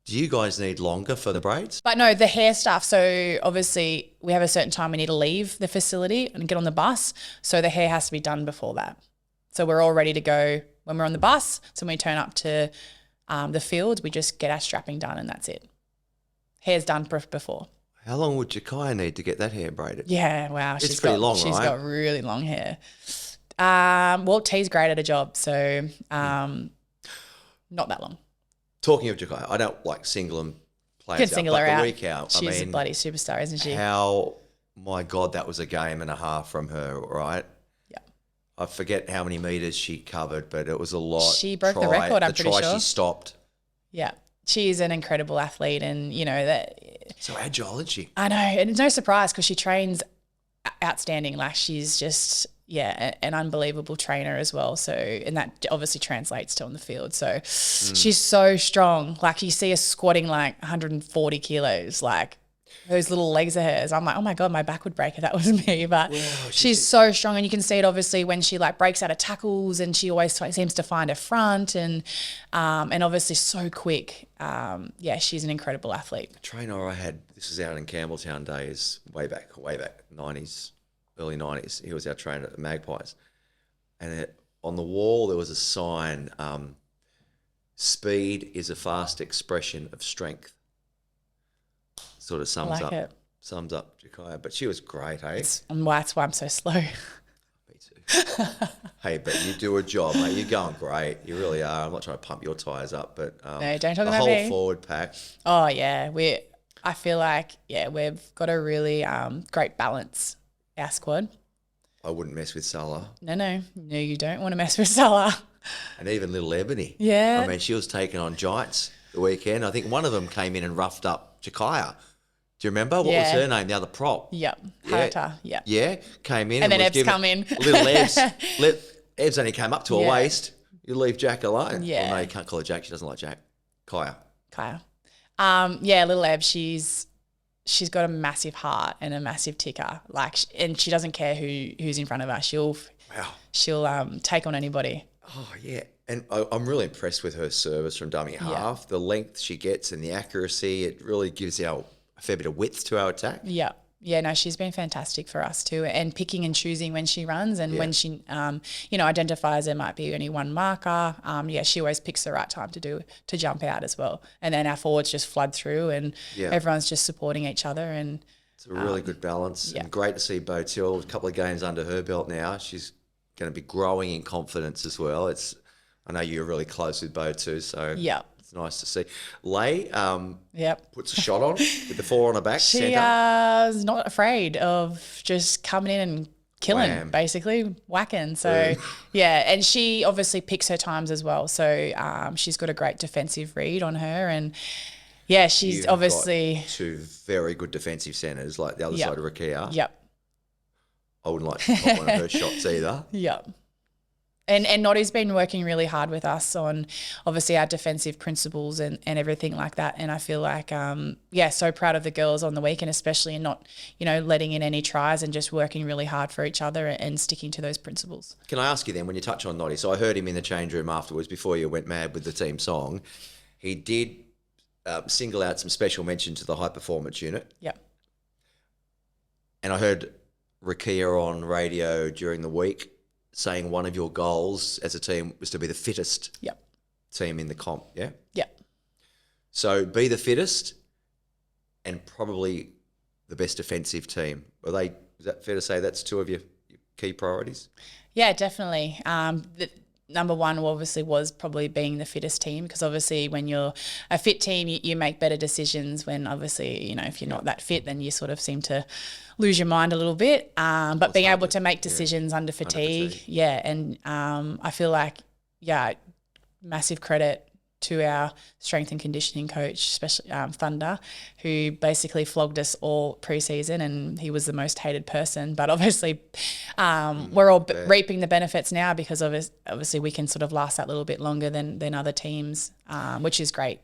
Do you guys need longer for the braids? But no, the hair stuff. So obviously we have a certain time we need to leave the facility and get on the bus. So the hair has to be done before that. So we're all ready to go when we're on the bus. So when we turn up to the field, we just get our strapping done and that's it. Hair's done before. How long would Jakaya need to get that hair braided? Yeah, wow. It's pretty long, She's right? got really long hair. Well, T's great at a job, so not that long. Talking of Jakaya, I don't like single them players Can out, single but her the out. week out, She's a bloody superstar, isn't she? how, my God, that was a game and a half from her, right? Yeah. I forget how many metres she covered, but it was a lot. She broke the record, I'm pretty try sure. she stopped. Yeah. She's an incredible athlete, and you know that. So agile, isn't she? I know, and it's no surprise because she trains outstanding. Like she's just an unbelievable trainer as well. So, and that obviously translates to on the field. So she's so strong. Like you see her squatting like 140 kilos, like those little legs of hers. I'm like, oh my God, my back would break if that was me. But she's so strong, and you can see it obviously when she like breaks out of tackles, and she always seems to find her front, and obviously so quick. She's an incredible athlete. The trainer I had, this is out in Campbelltown days, way back, 90s, early 90s. He was our trainer at the Magpies. And on the wall there was a sign, speed is a fast expression of strength. Sort of sums like it. up Jakaya. But she was great, hey? And that's why I'm so slow. Me too. Hey, but you do a job, mate. You're going great. You really are. I'm not trying to pump your tyres up, but No, don't talk the about whole me. forward pack. Oh yeah, I feel like we've got a really great balance. Our squad. I wouldn't mess with Salah. No, you don't want to mess with Salah. And even little Ebony. Yeah. I mean, she was taking on giants the weekend. I think one of them came in and roughed up Jakaya. Do you remember? What was Yeah. her name? The other prop. Yep, Yeah. Harata. Yeah. Yeah, came in. And then was Ev's giving- come in. Little Ev's only came up to her Yeah. waist. You leave Jack alone. Yeah. Well, no, you can't call her Jack. She doesn't like Jack. Kaya. Little Ev, she's got a massive heart and a massive ticker. Like, and she doesn't care who's in front of her. She'll Wow. take on anybody. Oh, yeah. And I'm really impressed with her service from dummy half. The length she gets and the accuracy, it really gives a fair bit of width to our attack. Yeah. Yeah, no, she's been fantastic for us too, and picking and choosing when she runs and when she, identifies there might be only one marker. She always picks the right time to jump out as well. And then our forwards just flood through, and everyone's just supporting each other. And it's a really good balance. And great to see Bo Till, a couple of games under her belt now. She's going to be growing in confidence as well. I know you're really close with Bo too, so it's nice to see. Lay puts a shot on with the 4 on her back. She is not afraid of just coming in and killing, basically whacking. So and she obviously picks her times as well. So she's got a great defensive read on her, and she's You've obviously got 2 very good defensive centres, like the other side of Rakia. Yep. I wouldn't like to stop one of her shots either. Yep. And Noddy's been working really hard with us on obviously our defensive principles and everything like that. And I feel like, so proud of the girls on the weekend, especially, and not, letting in any tries and just working really hard for each other and sticking to those principles. Can I ask you then, when you touch on Noddy, so I heard him in the change room afterwards before you went mad with the team song. He did single out some special mention to the high performance unit. Yep. And I heard Rakia on radio during the week saying one of your goals as a team was to be the fittest team in the comp, yeah? Yep. So be the fittest and probably the best defensive team. Is that fair to say that's 2 of your key priorities? Yeah, definitely. Number 1 obviously was probably being the fittest team, because obviously when you're a fit team, you make better decisions. When obviously, if you're not that fit, then you sort of seem to lose your mind a little bit. But being able to make decisions under fatigue, and I feel like, massive credit to our strength and conditioning coach, especially Thunder, who basically flogged us all pre-season, and he was the most hated person. But obviously we're all reaping the benefits now, because obviously we can sort of last that little bit longer than other teams, which is great.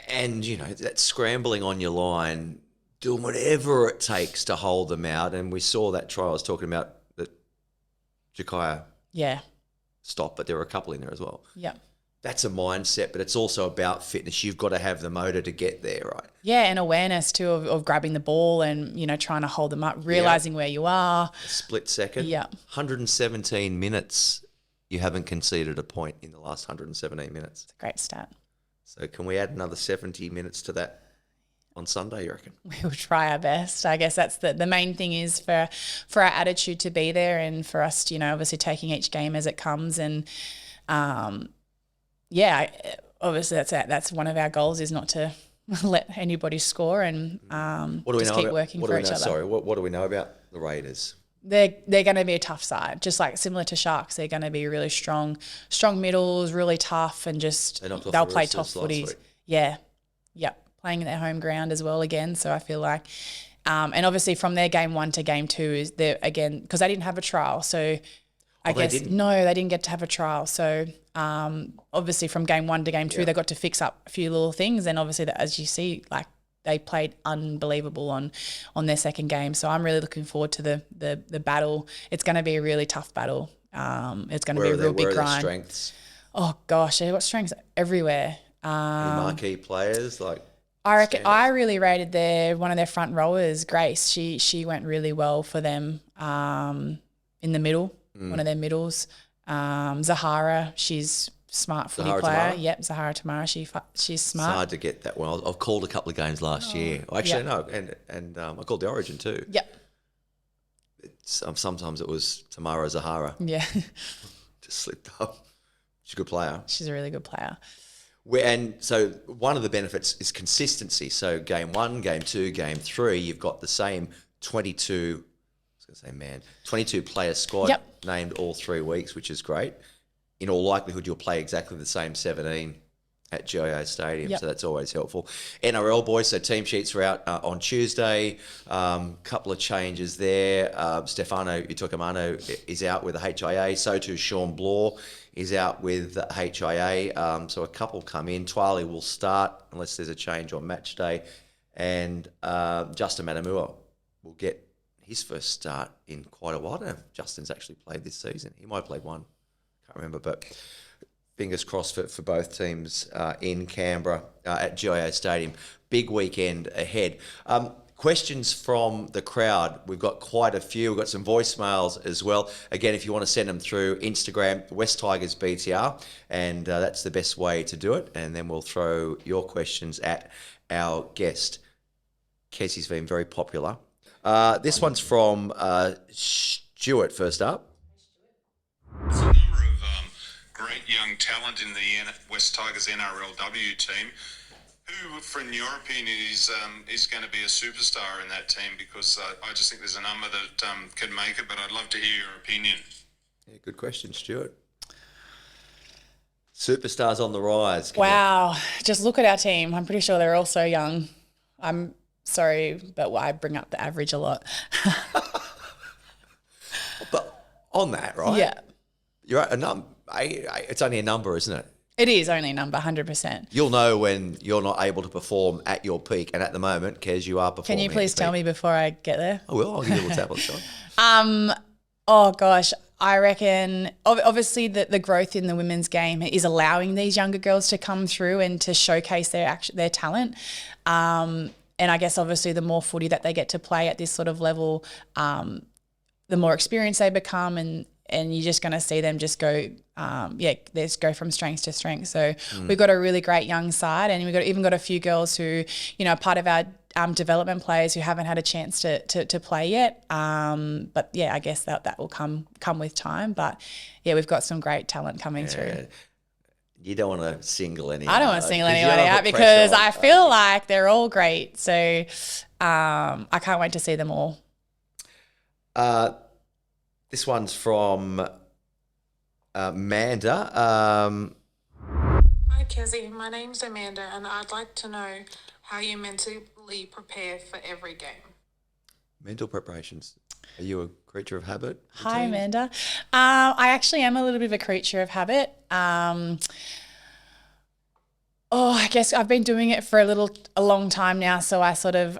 And, that scrambling on your line, doing whatever it takes to hold them out. And we saw that try I was talking about that Jakaya stopped, but there were a couple in there as well. Yeah. That's a mindset, but it's also about fitness. You've got to have the motor to get there, right? Yeah, and awareness too of grabbing the ball and, trying to hold them up, realising where you are. A split second. Yeah. 117 minutes, you haven't conceded a point in the last 117 minutes. It's a great stat. So can we add another 70 minutes to that on Sunday, you reckon? We will try our best. I guess that's the main thing, is for our attitude to be there, and for us to, obviously taking each game as it comes. And obviously that's one of our goals, is not to let anybody score, and just keep working for each other. Sorry, what do we know about the Raiders? They're going to be a tough side, just like similar to Sharks. They're going to be really strong middles, really tough, and just they'll play top footies. Yeah, playing in their home ground as well again. So I feel like, and obviously from their game 1 to game 2 is there again, because they didn't have a trial, so. I guess they didn't get to have a trial. So obviously from game 1 to game 2, they got to fix up a few little things, and obviously as you see, like, they played unbelievable on their second game. So I'm really looking forward to the battle. It's going to be a really tough battle. It's going to be a real big grind. Where are their strengths? Oh gosh, they've got strengths everywhere. Any marquee players like? I really rated one of their front rowers, Grace. She went really well for them in the middle. One of their middles. Zahara, she's smart footy player. Tamara? Yep, Zahara Tamara, she's smart. It's hard to get that one. I've called a couple of games last year. Actually, no, and I called the Origin too. Yep. Sometimes it was Tamara Zahara. Yeah. Just slipped up. She's a good player. She's a really good player. And so one of the benefits is consistency. So game 1, game 2, game 3, you've got the same 22 player squad named all 3 weeks, which is great. In all likelihood, you'll play exactly the same 17 at GIO Stadium, so that's always helpful. NRL boys, so team sheets are out on Tuesday. Couple of changes there. Stefano Utokamano is out with the HIA. So too Sean Blore is out with the HIA. So a couple come in. Twali will start unless there's a change on match day. And Justin Manamua will get his first start in quite a while. I don't know if Justin's actually played this season. He might have played one. can't remember, but fingers crossed for both teams in Canberra at GIO Stadium. Big weekend ahead. Questions from the crowd. We've got quite a few. We've got some voicemails as well. Again, if you want to send them through Instagram, Wests Tigers BTR, and that's the best way to do it. And then we'll throw your questions at our guest. Kezie's been very popular. This one's from Stuart first up. There's a number of great young talent in the Wests Tigers NRLW team. Who, from your opinion, is going to be a superstar in that team? Because I just think there's a number that can make it, but I'd love to hear your opinion. Yeah, good question, Stuart. Superstars on the rise. Wow. Just look at our team. I'm pretty sure they're all so young. I'm sorry, but I bring up the average a lot. But on that, right? Yeah. You're right. It's only a number, isn't it? It is only a number, 100%. You'll know when you're not able to perform at your peak, and at the moment, Kez, you are performing. Can you please tell me before I get there? I will. I'll give you a little tap on the side. Oh gosh, I reckon obviously the growth in the women's game is allowing these younger girls to come through and to showcase their talent. And I guess obviously the more footy that they get to play at this sort of level, the more experience they become, and you're just going to see them just go, they just go from strength to strength. So we've got a really great young side, and we've even got a few girls who, are part of our development players who haven't had a chance to play yet. But yeah, I guess that will come with time. But yeah, we've got some great talent coming through. You don't want to single anyone. I don't want to single anybody out because I feel like they're all great. So I can't wait to see them all. This one's from Amanda. Hi Kezie, my name's Amanda and I'd like to know how you mentally prepare for every game. Mental preparations. Are you a creature of habit? Hi Amanda. I actually am a little bit of a creature of habit. I guess I've been doing it for a long time now, so I sort of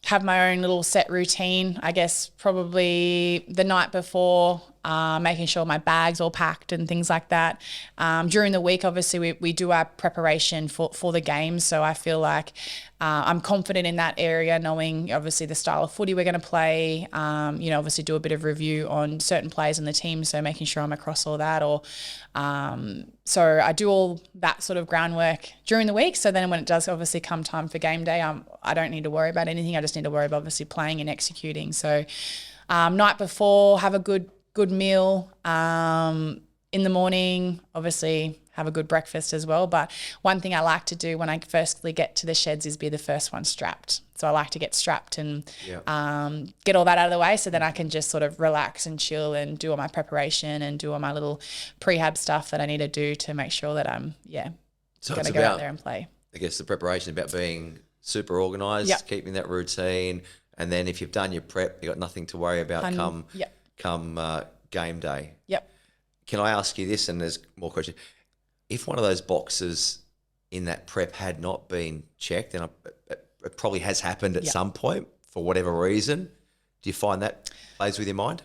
have my own little set routine. I guess probably the night before, making sure my bag's all packed and things like that. During the week, obviously, we do our preparation for the game, so I feel like I'm confident in that area, knowing obviously the style of footy we're going to play. Obviously do a bit of review on certain players in the team, so making sure I'm across all that. So I do all that sort of groundwork during the week. So then when it does obviously come time for game day, I don't need to worry about anything. I just need to worry about obviously playing and executing. So night before, have a good meal. In the morning, obviously have a good breakfast as well. But one thing I like to do when I firstly get to the sheds is be the first one strapped. So I like to get strapped and get all that out of the way, so then I can just sort of relax and chill and do all my preparation and do all my little prehab stuff that I need to do to make sure that I'm going to go out there and play. I guess the preparation is about being super organised, keeping that routine, and then if you've done your prep, you've got nothing to worry about come game day. Yep. Can I ask you this, and there's more questions. If one of those boxes in that prep had not been checked, and it probably has happened at some point for whatever reason, do you find that plays with your mind?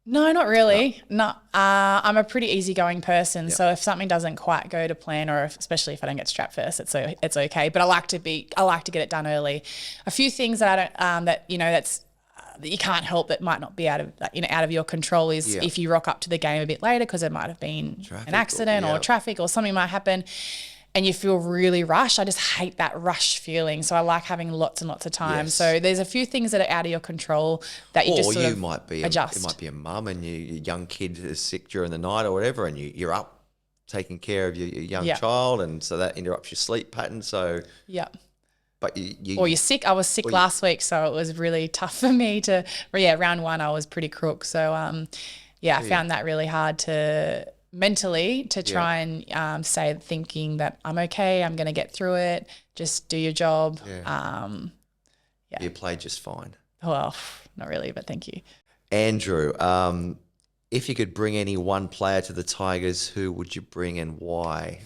No, not really. No. I'm a pretty easyggoing person, so if something doesn't quite go to plan, or especially if I don't get strapped first, it's okay. But I like to get it done early. A few things that I don't that you can't help that might not be out of your control is if you rock up to the game a bit later because there might have been an accident or traffic or something might happen, and you feel really rushed. I just hate that rush feeling. So I like having lots and lots of time. Yes. So there's a few things that are out of your control that you just sort of adjust. It might be a mum and your young kid is sick during the night or whatever, and you're up taking care of your young child, and so that interrupts your sleep pattern. So but or you're sick. I was sick last week, so it was really tough for me to. Round one I was pretty crook. So I found that really hard to mentally try and stay thinking that I'm okay. I'm going to get through it. Just do your job. You played just fine. Well, not really, but thank you, Andrew. If you could bring any one player to the Tigers, who would you bring and why?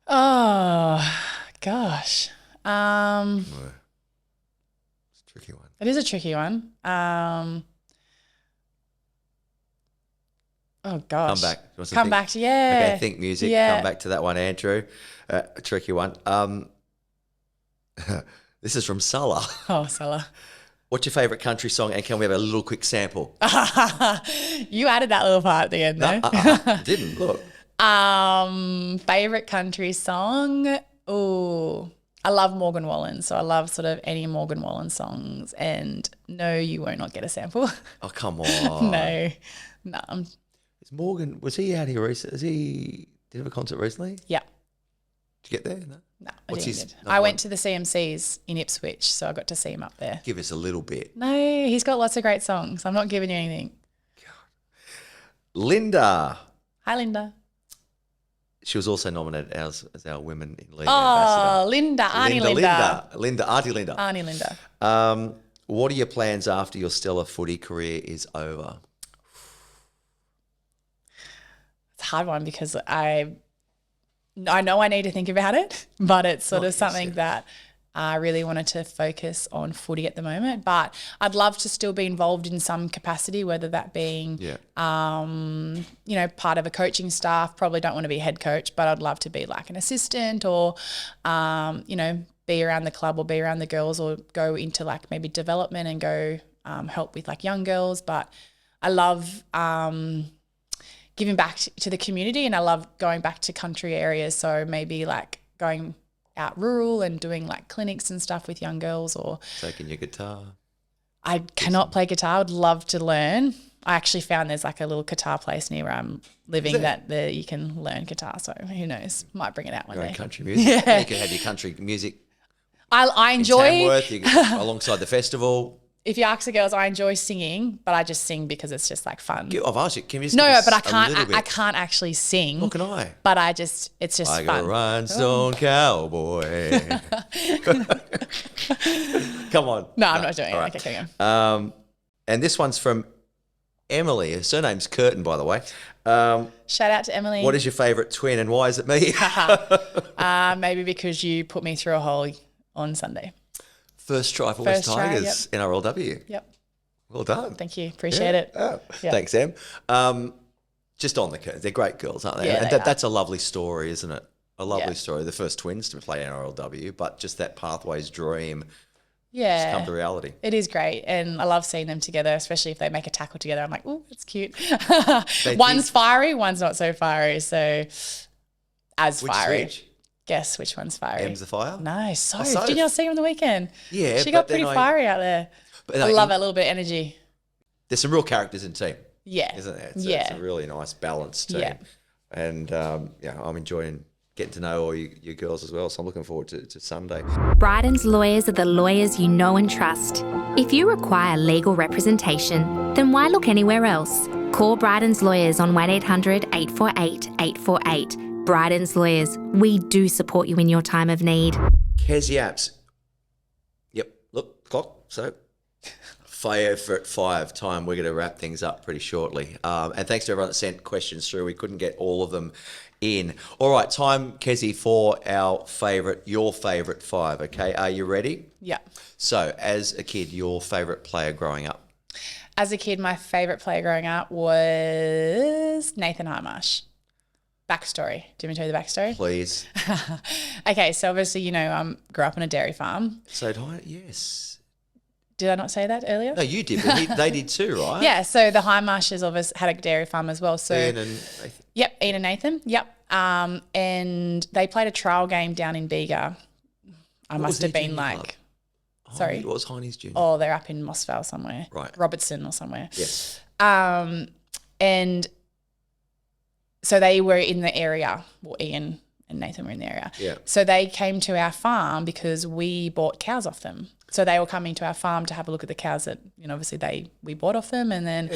Oh. Gosh. It's a tricky one. It is a tricky one. Oh gosh. Come back. You want some Come think- back. Yeah. Okay, think music. Yeah. Come back to that one, Andrew. A tricky one. This is from Sulla. Oh, Salah. What's your favourite country song? And can we have a little quick sample? You added that little part at the end, though. Didn't look. Favorite country song? Oh, I love Morgan Wallen, so I love sort of any Morgan Wallen songs. And no, you won't not get a sample. Oh, come on. No. Is Morgan, was he out here recently? Did he have a concert recently? Yeah. Did you get there? No. No, What's I his didn't. number I one? went to the CMCs in Ipswich, so I got to see him up there. Give us a little bit. No, he's got lots of great songs. I'm not giving you anything. Linda. Hi, Linda. She was also nominated as our Women in League Oh, ambassador. Linda, Auntie Linda. Auntie Linda. Auntie Linda. What are your plans after your stellar footy career is over? It's a hard one because I know I need to think about it, but it's sort of something that I really wanted to focus on footy at the moment. But I'd love to still be involved in some capacity, whether that being, part of a coaching staff. Probably don't want to be head coach, but I'd love to be like an assistant or, be around the club or be around the girls or go into like maybe development and go help with like young girls. But I love giving back to the community, and I love going back to country areas. So maybe like going out rural and doing like clinics and stuff with young girls. Or Taking your guitar. I cannot play guitar. I would love to learn. I actually found there's like a little guitar place near where I'm living that you can learn guitar. So who knows? Might bring it out one Your day. own country music. Yeah. You can have your country music I in enjoy. Tamworth, alongside the festival. If you ask the girls, I enjoy singing, but I just sing because it's just like fun. I've asked you, can you just No, give us but I a can't. little bit? I can't actually sing. What can I? But it's just Like fun. a rhinestone cowboy. Come on. No, I'm not doing it. All right. Okay, carry on. And this one's from Emily. Her surname's Curtin, by the way. Shout out to Emily. What is your favourite twin and why is it me? Maybe because you put me through a hole on Sunday. First try for Wests First try, Tigers NRLW. Yep. Well done. Thank you. Appreciate it. Oh, Yeah. Thanks, Em. Just on the curve. They're great girls, aren't they? Yeah, and they are. that's a lovely story, isn't it? A lovely Yeah. story. The first twins to play NRLW, but just that pathways dream come Yeah. to reality. It is great. And I love seeing them together, especially if they make a tackle together. I'm like, oh, that's cute. They One's did- fiery, one's not so fiery. So as Which fiery. is which? Guess which one's fiery. Em's the fire? Nice. So, Soph. did you not see her on the weekend? Yeah, She but got then pretty fiery out there. But I love that little bit of energy. There's some real characters in team, Yeah. isn't there? Yeah. It's a really nice balanced team. Yeah. And I'm enjoying getting to know all you girls as well. So I'm looking forward to Sunday. Bryden's lawyers are the lawyers you know and trust. If you require legal representation, then why look anywhere else? Call Bryden's lawyers on 1800 848 848. Bryden's lawyers, we do support you in your time of need. Kezie Apps. Yep. Look, clock. So 5 time. We're going to wrap things up pretty shortly. And thanks to everyone that sent questions through. We couldn't get all of them in. All right, time, Kezie, for your favourite 5. Okay, are you ready? Yeah. So, as a kid, your favourite player growing up? As a kid, my favourite player growing up was Nathan Highmarsh. Backstory. Do you want me to tell you the backstory? Please. Okay, so obviously, grew up on a dairy farm. So, yes. Did I not say that earlier? No, you did, but they did too, right? Yeah, so the Highmarshes obviously had a dairy farm as well. So Ian and Nathan. Yep, Ian and Nathan. Yep. And they played a trial game down in Bega. I What must was have their been junior like, club? sorry. What was Heine's junior? Oh, they're up in Mossvale somewhere. Right. Robertson or somewhere. Yes. And so they were in the area. Well, Ian and Nathan were in the area. Yeah. So they came to our farm because we bought cows off them. So they were coming to our farm to have a look at the cows that, obviously we bought off them. And then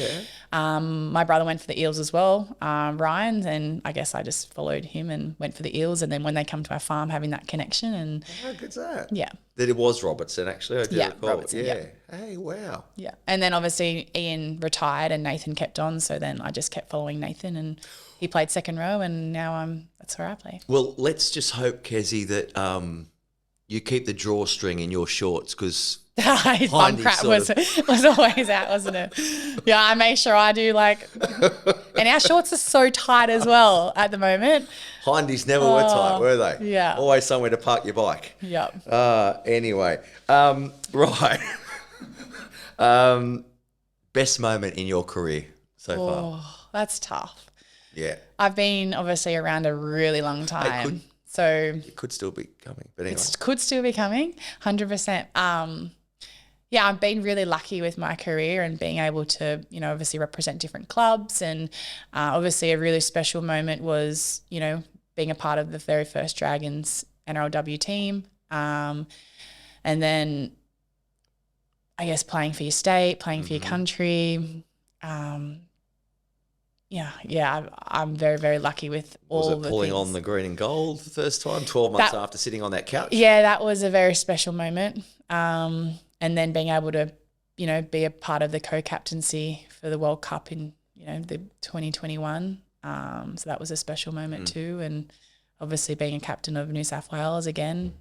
my brother went for the eels as well, Ryan, and I guess I just followed him and went for the eels. And then when they come to our farm, having that connection and How good's that? yeah. That it was Robertson, actually. I do Yeah, recall. Robertson, Yeah. yeah. Hey, wow. Yeah. And then obviously Ian retired and Nathan kept on. So then I just kept following Nathan and he played second row and now that's where I play. Well, let's just hope, Kezie, that you keep the drawstring in your shorts because His bum crack was always out, wasn't it? Yeah, I make sure I do and our shorts are so tight as well at the moment. Hindies never were tight, were they? Yeah. Always somewhere to park your bike. Yep. Anyway, right. Best moment in your career so far? Oh, that's tough. Yeah. I've been obviously around a really long time. It could still be coming, but anyway. It could still be coming, 100%. Yeah, I've been really lucky with my career and being able to, obviously represent different clubs. And obviously a really special moment was, being a part of the very first Dragons NRLW team. And then I guess playing for your state, playing for your country. I'm very, very lucky with all the Was it pulling things. on the green and gold the first time, 12 months after sitting on that couch? Yeah, that was a very special moment. And then being able to, be a part of the co-captaincy for the World Cup in, the 2021. So that was a special moment too. And obviously being a captain of New South Wales again,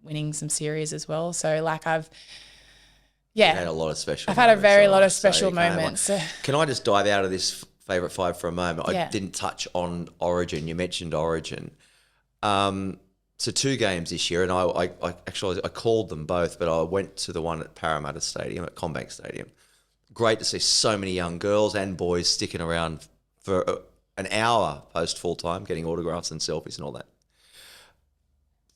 winning some series as well. So I've had a lot of special moments. I've had a very lot of special moments. Can I just dive out of this favourite five for a moment? Yeah. I didn't touch on Origin. You mentioned Origin. So 2 games this year, and I called them both, but I went to the one at Parramatta Stadium, at CommBank Stadium. Great to see so many young girls and boys sticking around for an hour post full time, getting autographs and selfies and all that.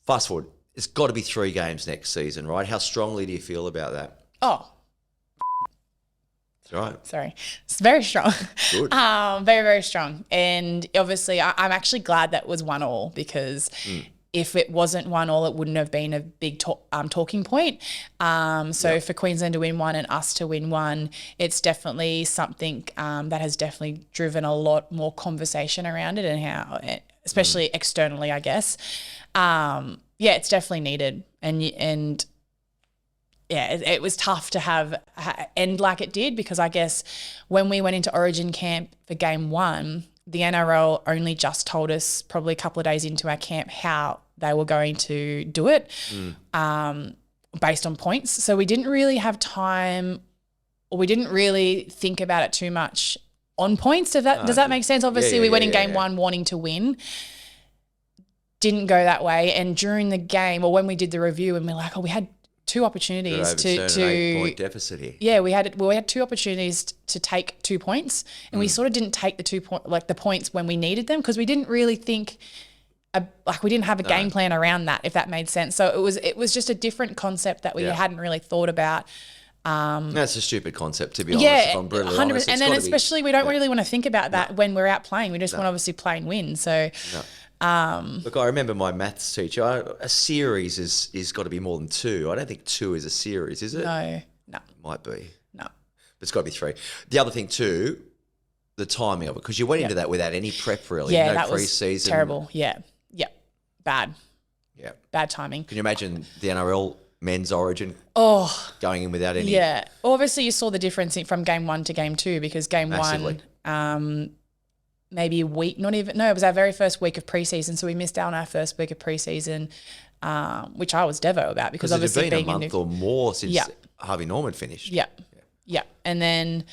Fast forward, it's got to be 3 games next season, right? How strongly do you feel about that? Oh, That's right. sorry. It's very strong. Good. Very, very strong. And obviously I'm actually glad that was 1-1 because if it wasn't 1-1, it wouldn't have been a big talking point. For Queensland to win 1 and us to win 1, it's definitely something that has definitely driven a lot more conversation around it and how, especially externally, I guess. It's definitely needed. And it was tough to have end like it did because I guess when we went into Origin camp for game 1, the NRL only just told us probably a couple of days into our camp how they were going to do it based on points. So we didn't really have time, or we didn't really think about it too much on points. Does that make sense? Obviously, we went in game 1 wanting to win. Didn't go that way. And during the game, or when we did the review, and we're like, we had 2 opportunities to 8-point deficit here. Yeah, we had 2 opportunities to take 2 points, and we sort of didn't take the 2 the points when we needed them because we didn't really think we didn't have a game plan around that, if that made sense. So it was just a different concept that we hadn't really thought about. That's a stupid concept, to be honest. If I'm brutally honest. And then especially we don't really want to think about that when we're out playing. We just want to obviously play and win. So. Look, I remember my maths teacher. A series is got to be more than 2. I don't think 2 is a series, is it? No. Might be. No. But it's got to be 3. The other thing too, the timing of it, because you went into that without any prep really. Yeah, no that pre-season. was terrible. Yeah. Bad. Yeah. Bad timing. Can you imagine the NRL men's Origin going in without any? Yeah. Obviously, you saw the difference from game 1 to game 2 because game Massively. 1, maybe a week, it was our very first week of preseason, so we missed out on our first week of preseason, which I was devo about because obviously it had been a month or more since Harvey Norman finished. Yeah. And then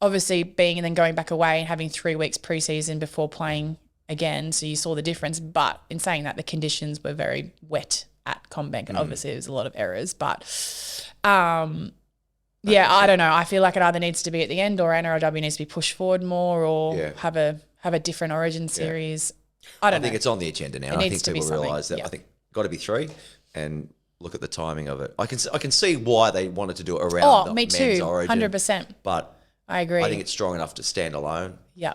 obviously going back away and having 3 weeks preseason before playing again, so you saw the difference. But in saying that, the conditions were very wet at CommBank. Obviously, there was a lot of errors, but I don't know. I feel like it either needs to be at the end, or NRLW needs to be pushed forward more, or have a different Origin series. I don't know. I think it's on the agenda now. I think people realise that. I think got to be 3, and look at the timing of it. I can see why they wanted to do it around the men's Origin. 100%. But I agree. I think it's strong enough to stand alone. Yeah.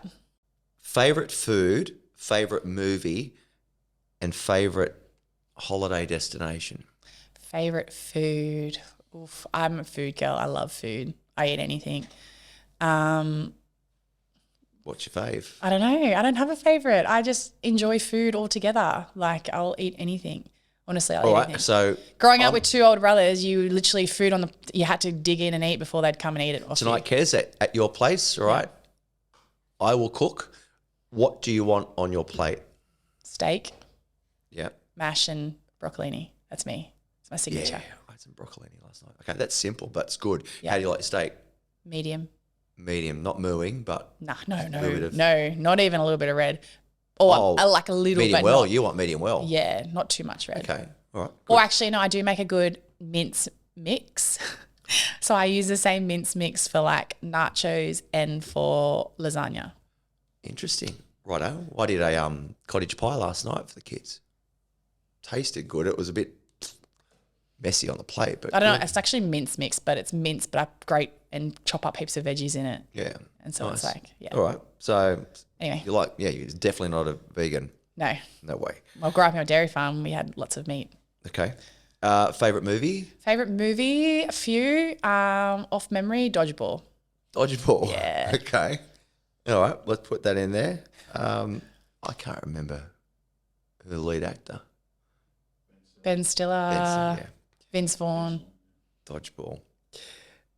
Favourite food, favourite movie, and favourite holiday destination? Favourite food. Oof, I'm a food girl. I love food. I eat anything. What's your fave? I don't know. I don't have a favourite. I just enjoy food altogether. I'll eat anything. Honestly, I'll eat anything. So growing up with 2 older brothers, you literally you had to dig in and eat before they'd come and eat it off tonight, Kez, at your place, all right? I will cook. What do you want on your plate? Steak, Yeah. mash and broccolini. That's me. It's my signature. Yeah, I had some broccolini last night. Okay, that's simple, but it's good. Yeah. How do you like your steak? Medium. Medium, not mooing, but No, not even a little bit of red. Or I like a little medium bit. well. Not, You want medium well. yeah, not too much red. Okay, all right. Good. Or actually, no, I do make a good mince mix. So I use the same mince mix for like nachos and for lasagna. Interesting. Righto. I did a cottage pie last night for the kids. Tasted good. It was a bit messy on the plate, but I don't know. good. It's actually mince mix, but it's mince, but I grate and chop up heaps of veggies in it. Yeah. And so it's like, yeah. All right. So Anyway, you're definitely not a vegan. no. No way. Well, growing up on a dairy farm, we had lots of meat. Okay. Favorite movie? Favorite movie? A few. Off memory, Dodgeball. Dodgeball. Yeah. Okay. All right. Let's put that in there. I can't remember the lead actor. Ben Stiller. Yeah. Vince Vaughn. Dodgeball.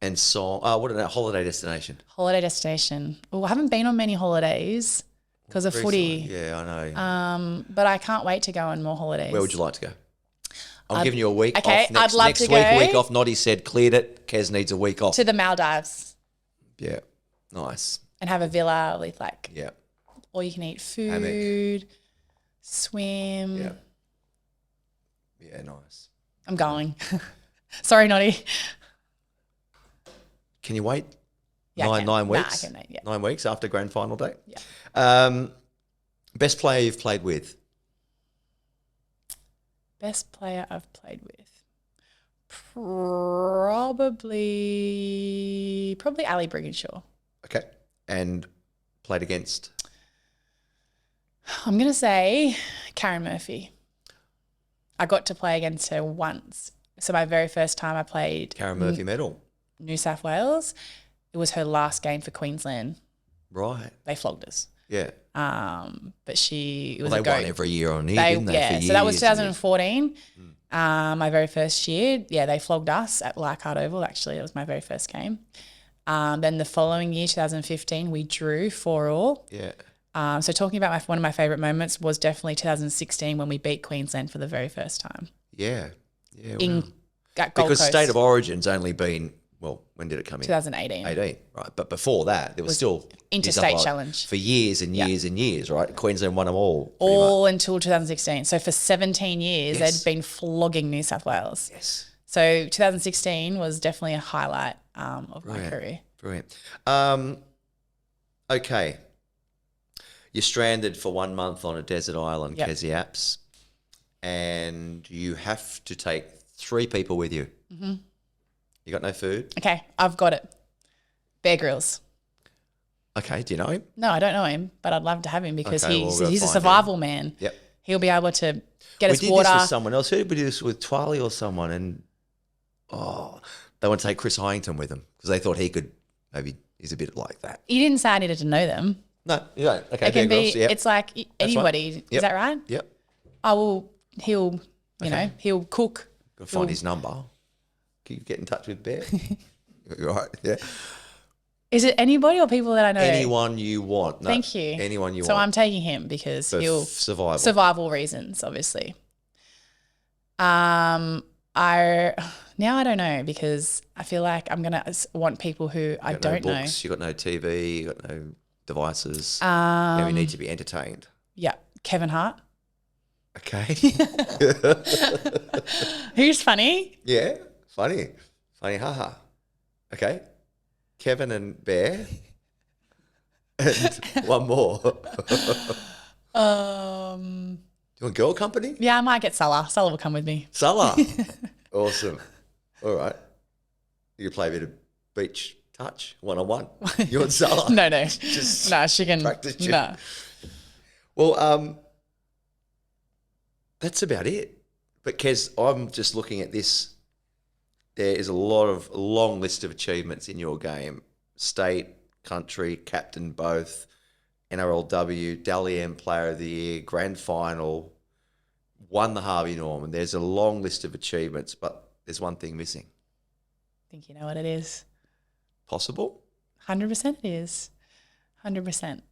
And song. What is that? Holiday destination. Holiday destination. Oh, I haven't been on many holidays because of footy. Yeah, I know. But I can't wait to go on more holidays. Where would you like to go? I'm giving you a week okay, off next, I'd love next to week. go Week off. Noddy said cleared it. Kez needs a week off. to the Maldives Yeah. Nice. and have a villa with like Yeah. all you can eat food, Hammock. swim. Yeah. Yeah, nice. I'm going. Sorry, Noddy. Can you wait? Yeah, I can. 9 Nah, I weeks? can wait, yeah. 9 weeks after grand final day? Yeah. Best player you've played with? Best player I've played with. Probably Ali Brigginshaw. Okay. And played against? I'm going to say Karen Murphy. I got to play against her once. So my very first time I played Karen Murphy medal. New South Wales, it was her last game for Queensland. Right. They flogged us. Yeah. But it was They a goat. won every year on year, didn't they? Yeah, For so that was years and years. 2014. My very first year. Yeah, they flogged us at Leichhardt Oval. Actually, it was my very first game. Then the following year, 2015, we drew 4-4. Yeah. So talking about one of my favourite moments was definitely 2016 when we beat Queensland for the very first time. Yeah. Yeah. At Gold Because Coast. State of Origin's only been, well, when did it come in? 2018. 18, right. But before that, there was still Interstate New South Wales Challenge. for years and years and years, right? Queensland won them all. pretty All until 2016. So for 17 years, Yes. they'd been flogging New South Wales. much. Yes. So 2016 was definitely a highlight of my career. Brilliant. Okay. You're stranded for 1 month on a desert island, Yep. Kezie Apps, and you have to take 3 people with you. Mm-hmm. You got no food? Okay, I've got it. Bear Grylls. Okay, do you know him? No, I don't know him, but I'd love to have him because Okay, well, we'll he's a find survival man. Yep. He'll be able to get We us did water. this with someone else. Who did we do this with? Twali or someone? And, they want to take Chris Hyington with them because they thought he could, maybe he's a bit like that. You didn't say I needed to know them. No, you don't. Okay, It can Bear be, Grylls, yep. it's like anybody. Yep. Is that right? Yep. He'll cook. Got to find his number. Can you get in touch with Bear? You're right, yeah. Is it anybody or people that I know? Anyone you want. No, Thank you. Anyone you So I'm want. taking him because For he'll survival. reasons, obviously. I don't know because I feel like I'm gonna want people who I You got don't no know. books, you got no TV, you got no devices. You need to be entertained. Yeah, Kevin Hart. Okay. Who's funny? Yeah. Funny, haha. Okay. Kevin and Bear. And one more. You want girl company? Yeah, I might get Salah. Salah will come with me. Salah. Awesome. All right. You play a bit of beach touch, 1-on-1. You want Salah? No. Just No, she can. practice you. No. Well, that's about it. But Kez, I'm just looking at this. There is a long list of achievements in your game. State, country, captain both, NRLW, Dally M Player of the Year, Grand Final, won the Harvey Norman. There's a long list of achievements, but there's one thing missing. I think you know what it is. Possible? 100% it is. 100%.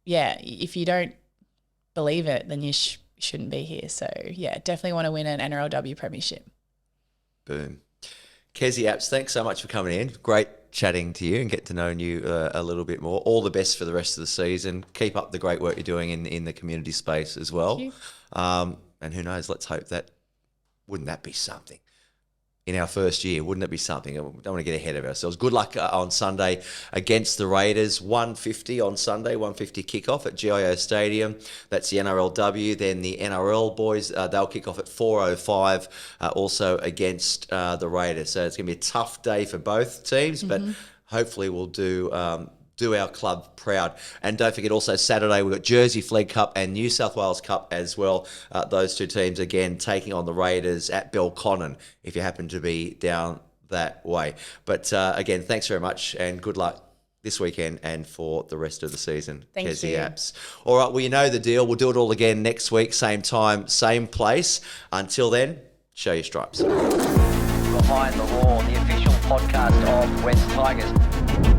Yeah, if you don't believe it, then you shouldn't be here. So yeah, definitely want to win an NRLW premiership. Boom. Kezie Apps, thanks so much for coming in. Great chatting to you and get to know you a little bit more. All the best for the rest of the season. Keep up the great work you're doing in the community space as well. Thank And who knows, let's hope that, wouldn't that be something? In our first year, wouldn't it be something? I don't want to get ahead of ourselves. Good luck on Sunday against the Raiders. 1:50 on Sunday, 1:50 kickoff at GIO Stadium. That's the NRLW. Then the NRL boys, they'll kick off at 4:05, also against the Raiders. So it's going to be a tough day for both teams, but hopefully we'll do our club proud. And don't forget also Saturday we've got Jersey Flegg Cup and New South Wales Cup as well. Those two teams again taking on the Raiders at Belconnen if you happen to be down that way. But again, thanks very much and good luck this weekend and for the rest of the season. Thank Kezie you. Apps. All right, well, you know the deal. We'll do it all again next week, same time, same place. Until then, show your stripes. Behind the Roar, the official podcast of Wests Tigers.